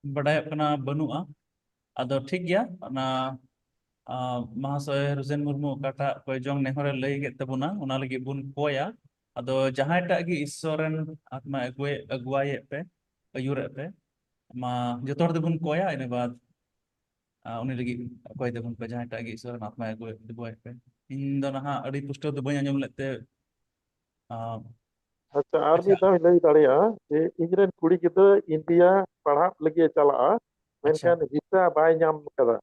बड़ाय कना बनुआ अदो ठीक गया ना महाशय रुसेन मुर्मू काटा कोयजोंग नेहरे लay गेत तबुना ओना लगी बुन कोया अदो जहां टाग गी ईश्वरन आत्मा अगुवाये पे अयुरे पे मा जतो हर बुन कोया इन बाद उनी लगी कोय दबुन पे जहां टाग गी ईश्वरन आत्मा अगुवाये पे इन दो नहा अड़ी पुष्टो दो बय अंजम लेते अच्छा आर भी दाव लई दाड़िया जे इंजरन कुड़ी गिद्र इंडिया पढ़ा लगे चला मेनखान वीसा बाय नाम कदा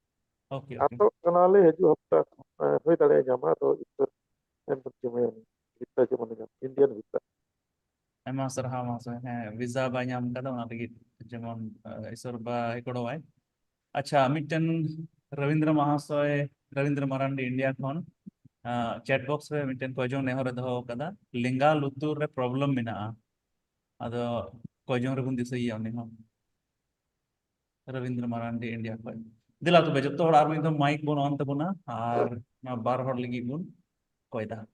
ओके आतो कनाले हजू हफ्ता होय दाड़िया जामा तो एन बच्चे वीसा जेमन इंडियन वीसा एमा सरहा मासे है वीजा बाय नाम कदा ओना लगी जेमन ईश्वर बाय कोडवाय अच्छा मिटन रविंद्र महाशय रविंद्र मरांडी इंडिया खन चैट बॉक्स रे मिटन कोयजोंग नेहर दहो कदा लिंगा लुतुर रे प्रॉब्लम मिना अदो कोयजोंग रे बुन दिसई उनी हो रविंद्र मरांडी इंडिया खन दिला तो जतो हड़ आर मिद माइक बुन ऑन तबुना आर बार हड़ लगी बुन कोयदा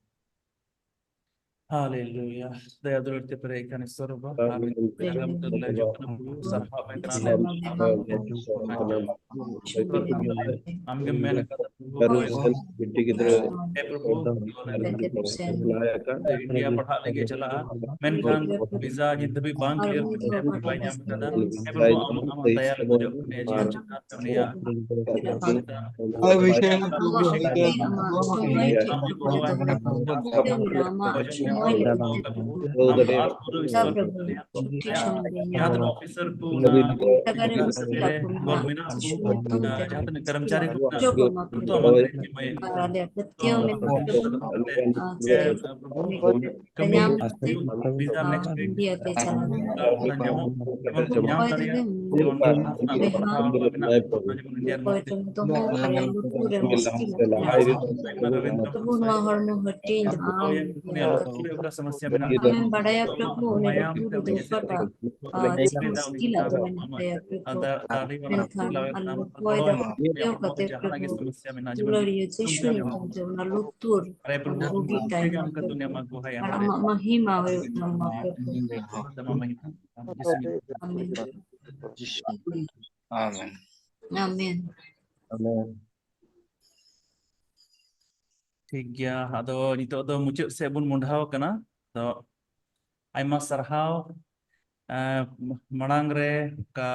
हालेलुया दया दुलते परे इकान स्वरूपा आमीन जगम तले जपन सरहा में कनाले आमगे मेन कदा प्रभु इंडिया पढ़ा लेके चला मेनखान वीजा जितबी बैंक क्लियर करते बाय नाम कदा प्रभु आम दया ले जो ने जीवन चला दुनिया ऑफिसर को कर्मचारी समस्या बड़ाया प्रभु उन्हें लुतुर दुपटा मुश्किल तो मैंने दया प्रभु मेनखान अल्लाह कोई दा यो कते प्रभु दुलरियो यीशु ने जो ना लुतुर रुगी टाइम अरमा महिमा हो नम्मा प्रभु आमीन आमीन आमीन ठीक गया अदो नितो दो मुचाद से बुन मुंढाव कना तो आयमा सरहाव मड़ांग रे का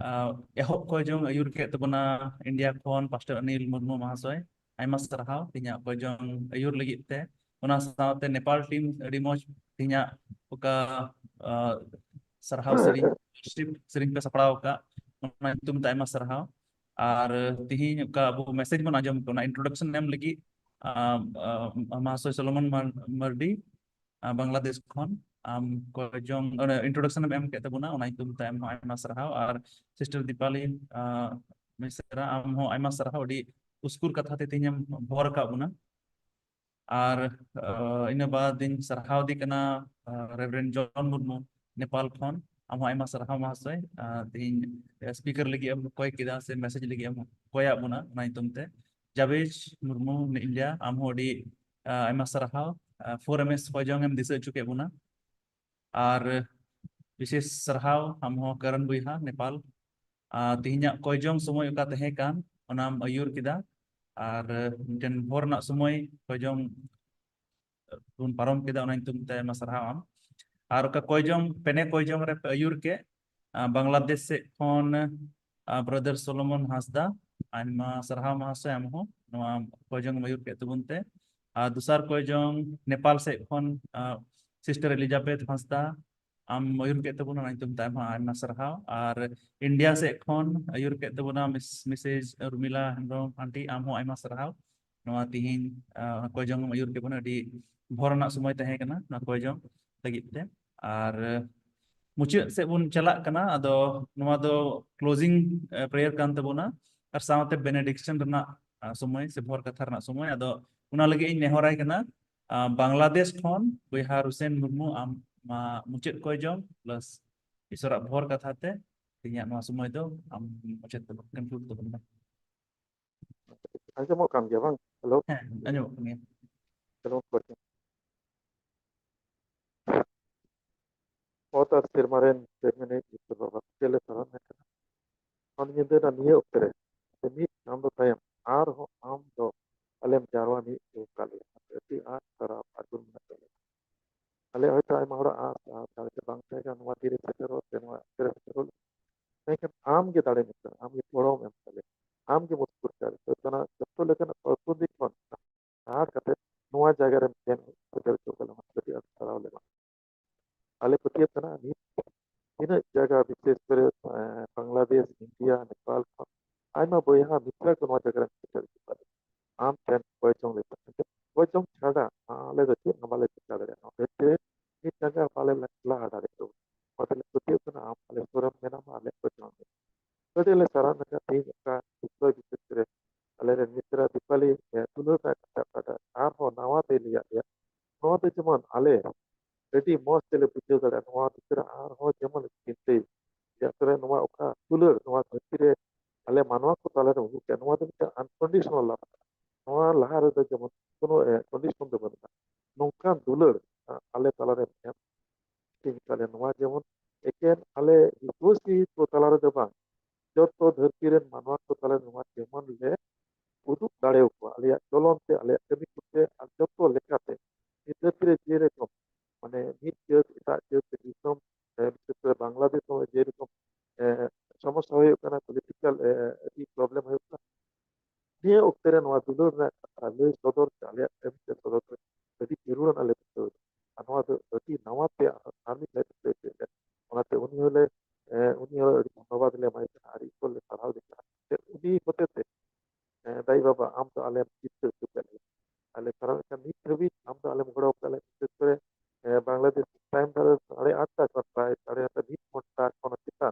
एहब कोयजोंग अयुर के तबना इंडिया खन पास्टर अनिल मुर्मू महाशय आयमा सरहाव तिना कोयजोंग अयुर लगित ते ओना साथे नेपाल टीम अडी मौज तिना ओका सरहाव सरिंग पे सपड़ाव का ओना तुम आयमा सरहाव आर तिहिन का अबो मैसेज बन आजम कोना इंट्रोडक्शन नेम लगी महाशय सोलोमन मर्डी बांग्लादेश खन आम कोयजोंग इंट्रोडक्शन एम के तबुना ओना तुम तायम आयमा सरहाव आर सिस्टर दीपाली मिश्रा आम हो आयमा सरहाव अडी uskur katha te tinyam bor ka buna ar ina bad din sarhaw di kana Reverend John Murmu Nepal khon am aima sarhaw mahasai tin speaker lagi am koy kida se message lagi am koya buna na itumte Jabesh Murmu ne India am hodi aima sarhaw 4MS pojong em disa chuke buna ar विशेष सरहाव हम हो करण बुइहा Nepal तिहिnya koijong समय उका तहे कान Onam Ayur किदा are mitten भोर ना समय koijong bun parom kida ona intum te ma sarhaw am ar uka koijong pene koijong re ayur ke Bangladesh se khon brother Solomon Hasda aima sarhaw mahasay am ho noa koijong mayur ke tubun te dusar koijong Nepal se khon sister Elizabeth Hasda am ayur ke tabuna na itum time aima sarhaw ar India se khon ayur ke tabuna Mrs Urmila Hembrong aunty am ho aima sarhaw noa tihin koijong ayur ke buna di भोरना समय तहे कना ना कोइजों लगित ते और मुचाद से बुन चला कना अदो नवा दो क्लोजिंग प्रेयर कान तबुना और सावते बेनेडिक्शन रना समय से भोर कथा रना समय अदो उना लगे इन नेहराय कना बांग्लादेश खन बुइहार हुसैन मुर्मू आम मुचाद कोइजों प्लस इसरा भोर कथा ते तिnya नवा समय दो आम मुचाद तब conclude तबुना Anjamok kan dia bang. Hello. anjo ni Hello. Otas firmaren termine itu bapak kele saran mereka. Kami ini dah niat opere. Demi am do tayam arho am do alem jarwani itu kali. Jadi taraf agun mereka. Ale hoita ay mahura dari bang saya kan wati resetero tenwa resetero. Mereka am ke tadi mereka am ke poro mereka. Am ke muskur kali. Karena betul lekan pun di kon. kate nuwa jaga rem ten betul kalau jadi taraf lekan. Ale putih tanah ni ina jaga विशेष करे Bangladesh India Nepal आइमा बोयहा मित्र को jaga rem kita am ten boyong le boyong chada ale de ti namale chada re bete ni jaga pale la ada re to hotel putih tanah am ale suram mena ale boyong bete le saran ka ti ka utto विशेष करे ale re mitra dipali tulo ka pada ar ho nawa te liya ya no te cuman ale jadi most tele putih kada nawa mitra ar ho cuman kinte ya kare nawa oka tulo nawa dhirti ale manwa ko tala re uke nawa te unconditional love nawa lahar de cuman kono condition de bana nongkan tulo ale tala re ting kale nawa cuman eken ale dosi ko tala re bang joto dhirti re manwa ko tala nawa cuman le uduk dare ko ale dolon te ale kami kutte joto lekate dhirti re jere ko মানে নিজ এটা যে দিশম বিশেষ করে বাংলাদেশ যেরকম সমস্যা হয়ে ওখানে পলিটিক্যাল এই প্রবলেম হয়ে ওঠা নিয়ে উত্তরে নোয়া দুলোর আলে সদর আলে এমসে সদর যদি জরুরন আলে নোয়া যদি নাওয়াতে আমি লাইতে ওনাতে উনি হলে ধন্যবাদ দিলে মাইকে আর ই করলে সারাও দিতে উনি হতে দাই বাবা আম তো আলে চিত্ত চুপে আলে কারণ এটা নিজ ছবি আম তো আলে ঘোড়া উকালে বিশেষ করে Bangladesh time pada 8:30 sampai 8:30 di Monta kita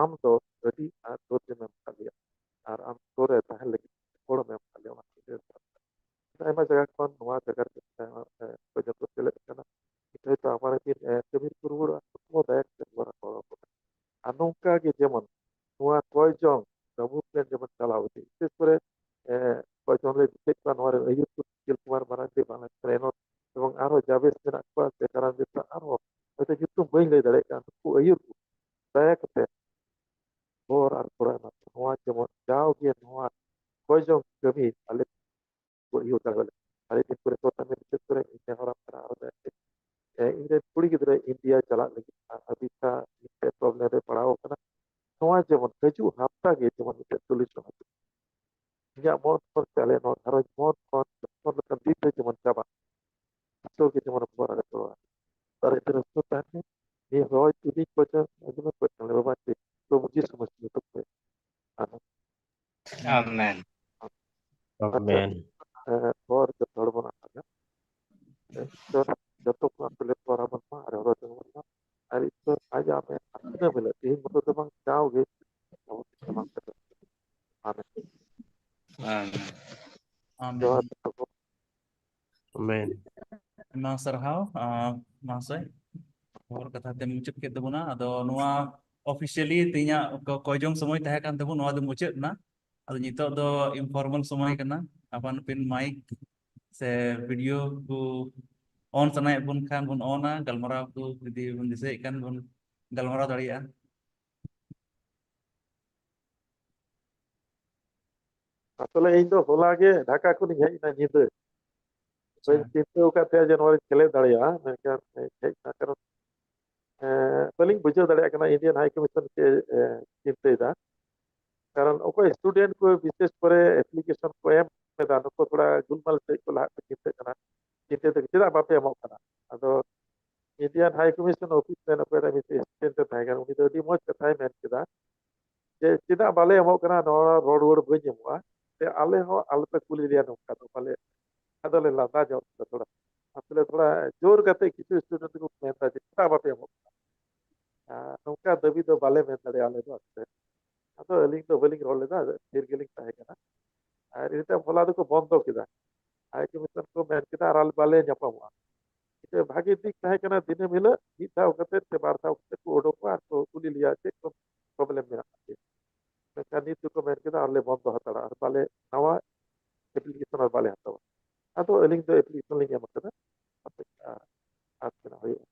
am do jadi do mem kali ar am sore tahal lagi kodo mem kali ona kita emang jaga kon nuwa jaga kita banyak terselek karena kita itu amara ki kebir kurur semua dayak semua kodo anungka ke zaman nuwa koijong dabu plan zaman kalau itu sesuai koijong le dikek nuwa YouTube skill kumar marante bana trainer এবং আরো যাবে সেনা কোয়াস কারণ যেটা আরো এটা কিন্তু বইলে দাঁড়ায় কারণ আয়ুর দয়া করতে বর আর কোরআন নোয়া যেমন যাও গিয়ে নোয়া কয়জন কবি আলে ইউ তাহলে আরে দিন করে তো আমি বিশেষ করে ইন্ডিয়া হওয়ার আপনারা আরো ইন্ডিয়ান কুড়ি গিদ্রে ইন্ডিয়া চালাক লাগি আদিতা প্রবলেমে পড়াও কানা নোয়া যেমন কিছু হাফতা গিয়ে যেমন সলিউশন আছে ইয়া মত করতে আলে নো ধরো মত কোন দিতে যেমন যাবা তো কিছু মনে পড়া গেল আর এটা রাস্তা থাকে এই হয় তুমি কথা একদম করতে হবে বাবা তো বুঝি সমস্যা তো Amen. Amen. और जब थोड़ा बना था तो जब तो आप पहले थोड़ा बना आ रहा था बना अरे तो आज आप अपने मिले तीन मतलब जब हम जाओगे तो हम आमेन Amen. sarhaw mahasay hor katha te muchet ke tabuna ado noa officially tinya koyjong somoy tahe kan tabun noa do muchet na ado nitok do informal somoy kana apan pin mic se video ku on sanay bun kan bun ona galmaraw ku judi bun disay kan bun galmaraw daria. আসলে ᱤᱧ ᱫᱚ ᱦᱚᱞᱟ ᱜᱮ ঢাকা ᱠᱷᱚᱱᱤᱧ ᱦᱮᱡ ᱮᱱᱟ ᱧᱤᱫᱟᱹ ᱵᱟᱹᱧ ᱪᱤᱱᱛᱟᱹ ᱟᱠᱟᱫ ᱛᱟᱦᱮᱸ ᱡᱮ ᱱᱚᱣᱟ ᱠᱷᱮᱞᱮ ᱫᱟᱲᱮᱭᱟᱜᱼᱟ ᱢᱮᱱᱠᱷᱟᱱ ᱦᱮᱡ ᱮᱱᱟ ᱠᱟᱨᱚᱱ ᱵᱟᱹᱞᱤᱧ ᱵᱩᱡᱷᱟᱹᱣ ᱫᱟᱲᱮᱭᱟᱜ ᱠᱟᱱᱟ ᱤᱱᱰᱤᱭᱟᱱ ᱦᱟই ᱠᱚᱢᱤশᱚᱱ ᱪᱮᱫ ᱪᱤᱱᱛᱟᱹᱭᱮᱫᱟ কারণ অকয় স্টুডেন্ট কো বিশেষ করে অ্যাপ্লিকেশন কো এম ᱮᱫᱟ ᱱᱩᱠᱩ ᱛᱷᱚᱲᱟ ᱜᱩᱞᱢᱟᱞ ᱥᱮᱫ ᱠᱚ ᱞᱟᱦᱟᱜ ᱠᱚ ᱪᱤᱱᱛᱟᱹᱜ ᱠᱟᱱᱟ ᱪᱤᱱᱛᱟᱹ ᱛᱮ ᱪᱮᱫᱟᱜ ᱵᱟᱯᱮ ᱮᱢᱚᱜ ᱠᱟᱱᱟ ᱟᱫᱚ ᱤᱱᱰᱤᱭᱟᱱ ᱦᱟই ᱠᱚᱢᱤᱥᱚᱱ ᱚᱯᱷᱤᱥ ᱨᱮᱱ ᱚᱠᱚᱭᱴᱟᱜ ᱢᱤᱫᱴᱮᱱ ᱮᱥᱤᱥᱴᱮᱱᱴ ᱛᱟᱦᱮᱸ ᱠᱟᱱᱟ ᱩᱱᱤ ᱫᱚ ᱟᱹᱰᱤ ᱢᱚᱡᱽ ᱠᱟᱛᱷᱟᱭ ᱢᱮᱱ ᱠᱮᱫᱟ ᱡᱮ ᱪᱮᱫᱟᱜ ᱵᱟᱞᱮ ᱮᱢᱚᱜ ᱠᱟᱱᱟ ᱱᱚᱣᱟ ᱨᱚᱲ ᱨᱩᱣᱟᱹᱲ ᱵᱟᱹᱧ ᱮᱢᱚᱜᱼᱟ ᱥᱮ ᱟᱞᱮ ᱦᱚᱸ ᱟᱞᱚᱯᱮ ᱠᱩᱞᱤ ᱞᱮᱭᱟ ᱱᱚᱝᱠᱟ ᱫᱚ ᱵᱟᱞᱮ ᱟᱫᱚᱞᱮ ᱞᱟᱸᱫᱟ ᱧᱚᱜ ᱠᱮᱫᱟ ᱛᱷᱚᱲᱟ ᱟᱥᱚᱞᱮ ᱛᱷᱚᱲᱟ ᱡᱳᱨ ᱠᱟᱛᱮ ᱠᱤᱪᱷᱩ ᱥᱴᱩᱰᱮন্ᱴ ᱠᱚ ᱢᱮᱱᱫᱟ ᱡᱮ ᱪᱮᱫᱟᱜ ᱵᱟᱯᱮ ᱮᱢᱚᱜ ᱠᱟᱱᱟ ᱱᱚᱝᱠᱟ ᱫᱟᱹᱵᱤ ᱫᱚ ᱵᱟᱞᱮ ᱢᱮᱱ ᱫᱟᱲᱮᱭᱟᱜᱼᱟ ᱟᱞᱮ ᱫᱚ ᱟᱫᱚ ᱟᱹᱞᱤᱧ ᱫᱚ ᱵᱟᱹᱞᱤᱧ ᱨᱚᱲ ᱞᱮᱫᱟ ᱛᱷᱤᱨ ᱜᱮᱞᱤᱧ ᱛᱟᱦᱮᱸ ᱠᱟᱱᱟ ᱟᱨ ᱤᱱᱟᱹ ᱛᱟᱭᱚᱢ ᱦᱚᱞᱟ ᱫᱚᱠᱚ ᱵᱚᱱᱫᱚ ᱠᱮᱫᱟ ᱦᱟই ᱠᱚᱢᱤᱥᱚᱱ ᱠᱚ ᱢᱮᱱ ᱠᱮᱫᱟ ᱟᱨ ᱵᱟᱞᱮ ᱧᱟᱯᱟᱢᱚᱜᱼᱟ ᱵᱷᱟᱜᱤ ᱫᱤᱠ ᱛᱟᱦᱮᱸ ᱠᱟᱱᱟ ᱫᱤᱱᱟᱹᱢ ᱦᱤᱞᱳᱜ ᱢᱤᱫ ᱫᱷᱟᱣ ᱠᱟᱛᱮ ᱥᱮ ᱵᱟᱨ ᱫᱷᱟᱣ ᱠᱟᱛᱮ ᱠᱚ ᱩᱰᱩᱠᱚᱜᱼᱟ ᱟᱨ ᱠᱚ ᱠᱩᱞᱤ ᱞᱮᱭᱟ ᱪᱮᱫ ᱠᱚ ᱯᱨᱚᱵᱞᱮᱢ ᱢᱮᱱᱟᱜ ᱛᱟᱯᱮᱭᱟ ᱢᱮᱱᱠᱷᱟᱱ ᱱᱤᱛ ᱫᱚᱠᱚ ᱢᱮᱱ ᱠᱮᱫᱟ ᱟᱨᱞᱮ ᱵᱚᱱᱫᱚ ᱦᱟᱛᱟᱲᱟ ᱟᱨ ᱵᱟᱞᱮ ᱱᱟᱣᱟ ᱮᱯᱞᱤᱠᱮᱥᱚᱱ ᱟᱨ ᱵᱟᱞᱮ ᱦᱟᱛᱟᱣᱟ ᱟᱫᱚ ᱟᱹᱞᱤᱧ ᱫᱚ ᱮᱯᱞᱤᱠᱮᱥᱚᱱ ᱞᱤᱧ ᱮᱢ ᱟᱠᱟᱫᱟ ᱟᱥ ᱢᱮᱱᱟᱜ ᱦᱩᱭᱩᱜᱼᱟ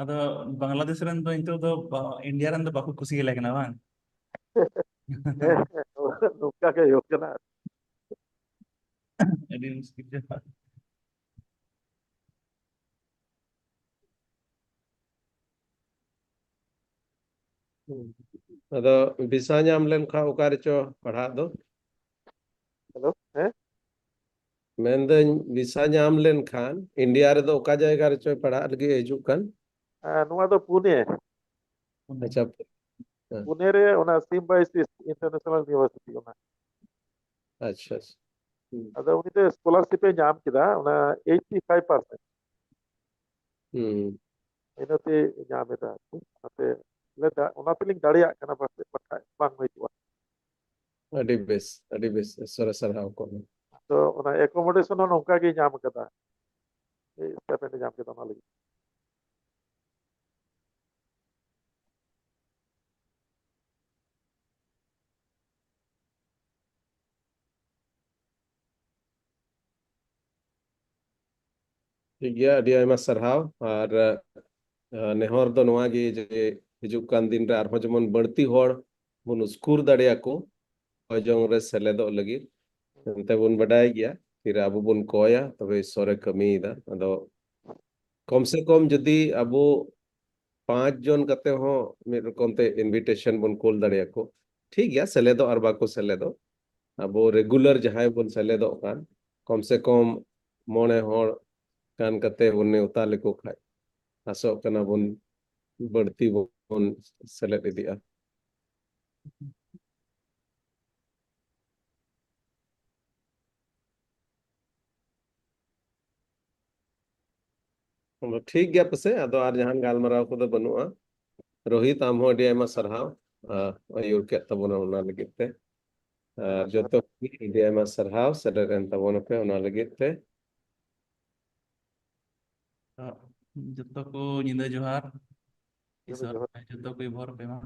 ado Bangladesh ren do into do India ren do baku kusi gele kana bang. nungka ke yok kana Adi muskil je. ᱟᱫᱚ ᱵᱤᱥᱟ ᱧᱟᱢ ᱞᱮᱱᱠᱷᱟᱱ ᱚᱠᱟ ᱨᱮᱪᱚ ᱯᱟᱲᱦᱟᱜ ᱫᱚ ᱦᱮᱞᱳ ᱢᱮᱱᱫᱟᱹᱧ ᱵᱤᱥᱟ ᱧᱟᱢ ᱞᱮᱱᱠᱷᱟᱱ ᱤᱱᱰᱤᱭᱟ ᱨᱮᱫᱚ ᱚᱠᱟ ᱡᱟᱭᱜᱟ ᱨᱮᱪᱚ ᱯᱟᱲᱦᱟᱜ ᱞᱟᱹᱜᱤᱫ ᱦᱤᱡᱩᱜ ᱠᱟᱱ ᱱᱚᱣᱟ ᱫᱚ ᱯᱩᱱᱮ ᱟᱪᱪᱷᱟ ᱯᱩᱱᱮ ᱨᱮ ᱚᱱᱟ ᱥᱤᱢᱵᱟᱭᱥᱤᱥ ᱤᱱᱴᱟᱨᱱᱮᱥᱱᱟᱞ ᱤউᱱᱤᱵᱷᱟᱨᱥᱤᱴᱤ ᱚᱱᱟ ᱟᱪᱪᱷᱟ ᱟᱫᱚ ᱩᱱᱤ ᱫᱚ ᱥᱠᱚᱞᱟᱨᱥᱤᱯ ᱮ ᱧᱟᱢ ᱠᱮᱫᱟ ᱚᱱᱟ 85% ᱤᱱᱟᱹᱛᱮ ᱧᱟᱢ ᱮᱫᱟ ᱚᱱᱟᱛᱮ ᱚᱱᱟ ᱛᱮᱞᱤᱧ ᱫᱟᱲᱮᱭᱟᱜ ᱠᱟᱱᱟ ᱯᱟᱥᱮᱡ ᱵᱟᱠᱷᱟᱡ ᱵᱟᱝ ᱦᱩᱭᱩᱜᱼᱟ ᱟᱹᱰᱤ ᱵᱮᱥ ᱥᱟᱨᱦᱟᱣ ᱠᱚ ᱛᱚ ᱚᱱᱟ ᱮᱠᱳᱢᱳᱰᱮᱥᱚᱱ ᱦᱚᱸ ᱱᱚᱝᱠᱟ ᱜᱮ ᱧᱟᱢ ᱠᱟᱫᱟ ᱥᱴᱟᱭᱯᱮᱱᱰ ᱧᱟᱢ ᱠᱮᱫᱟ ᱚᱱᱟ ᱞᱟᱹᱜᱤᱫ ᱴᱷᱤक ᱜᱮᱭᱟ ᱟᱹᱰᱤ ᱟᱭᱢᱟ ᱥᱟᱨᱦᱟᱣ ᱟᱨ ᱱᱮᱦᱚᱨ ᱫᱚ ᱱᱚᱣᱟ ᱜᱮ ᱡᱮ ᱦᱤᱡᱩᱜ ᱠᱟᱱ ᱫᱤᱱ ᱨᱮ ᱟᱨᱦᱚᱸ ᱡᱮᱢᱚᱱ ᱵᱟᱹᱲᱛᱤ ᱦᱚᱲ ᱵᱚᱱ ᱩᱥᱠᱩᱨ ᱫᱟᱲᱮᱭᱟᱠᱚ ᱚᱡᱚᱝ ᱨᱮ ᱥᱮᱞᱮᱫᱚᱜ ᱞᱟᱹᱜᱤᱫ ᱮᱱᱛᱮ ᱵᱚᱱ ᱵᱟᱰᱟᱭ ᱜᱮᱭᱟ ᱯᱷᱤᱨ ᱟᱵᱚ ᱵᱚᱱ ᱠᱚᱭᱟ ᱛᱚᱵᱮ ᱤᱥᱥᱚᱨᱮ ᱠᱟᱹᱢᱤᱭᱮᱫᱟ ᱟᱫᱚ कम से कम जदि अब 5 जन कते हो मिद रकम ते इनविटेशन बन कोल दाड़े को ठीक गया सेलेदो और बाको सेलेदो अब रेगुलर जहां बन सेलेदो कान कम से कम मोने होड़ कान कते बने उताले को खाय आसो कना बन बढ़ती बन सेलेद इदिया ठीक गया पसे अदो आर जहां गालमराव को दो बनुआ रोहित आम हो अडी आयमा सरहाव आयुर के तबोना उना लगित ते जतो अडी आयमा सरहाव सदरन तबोना पे उना लगित ते जतो को निंदा जोहार जतो को भोर पे मा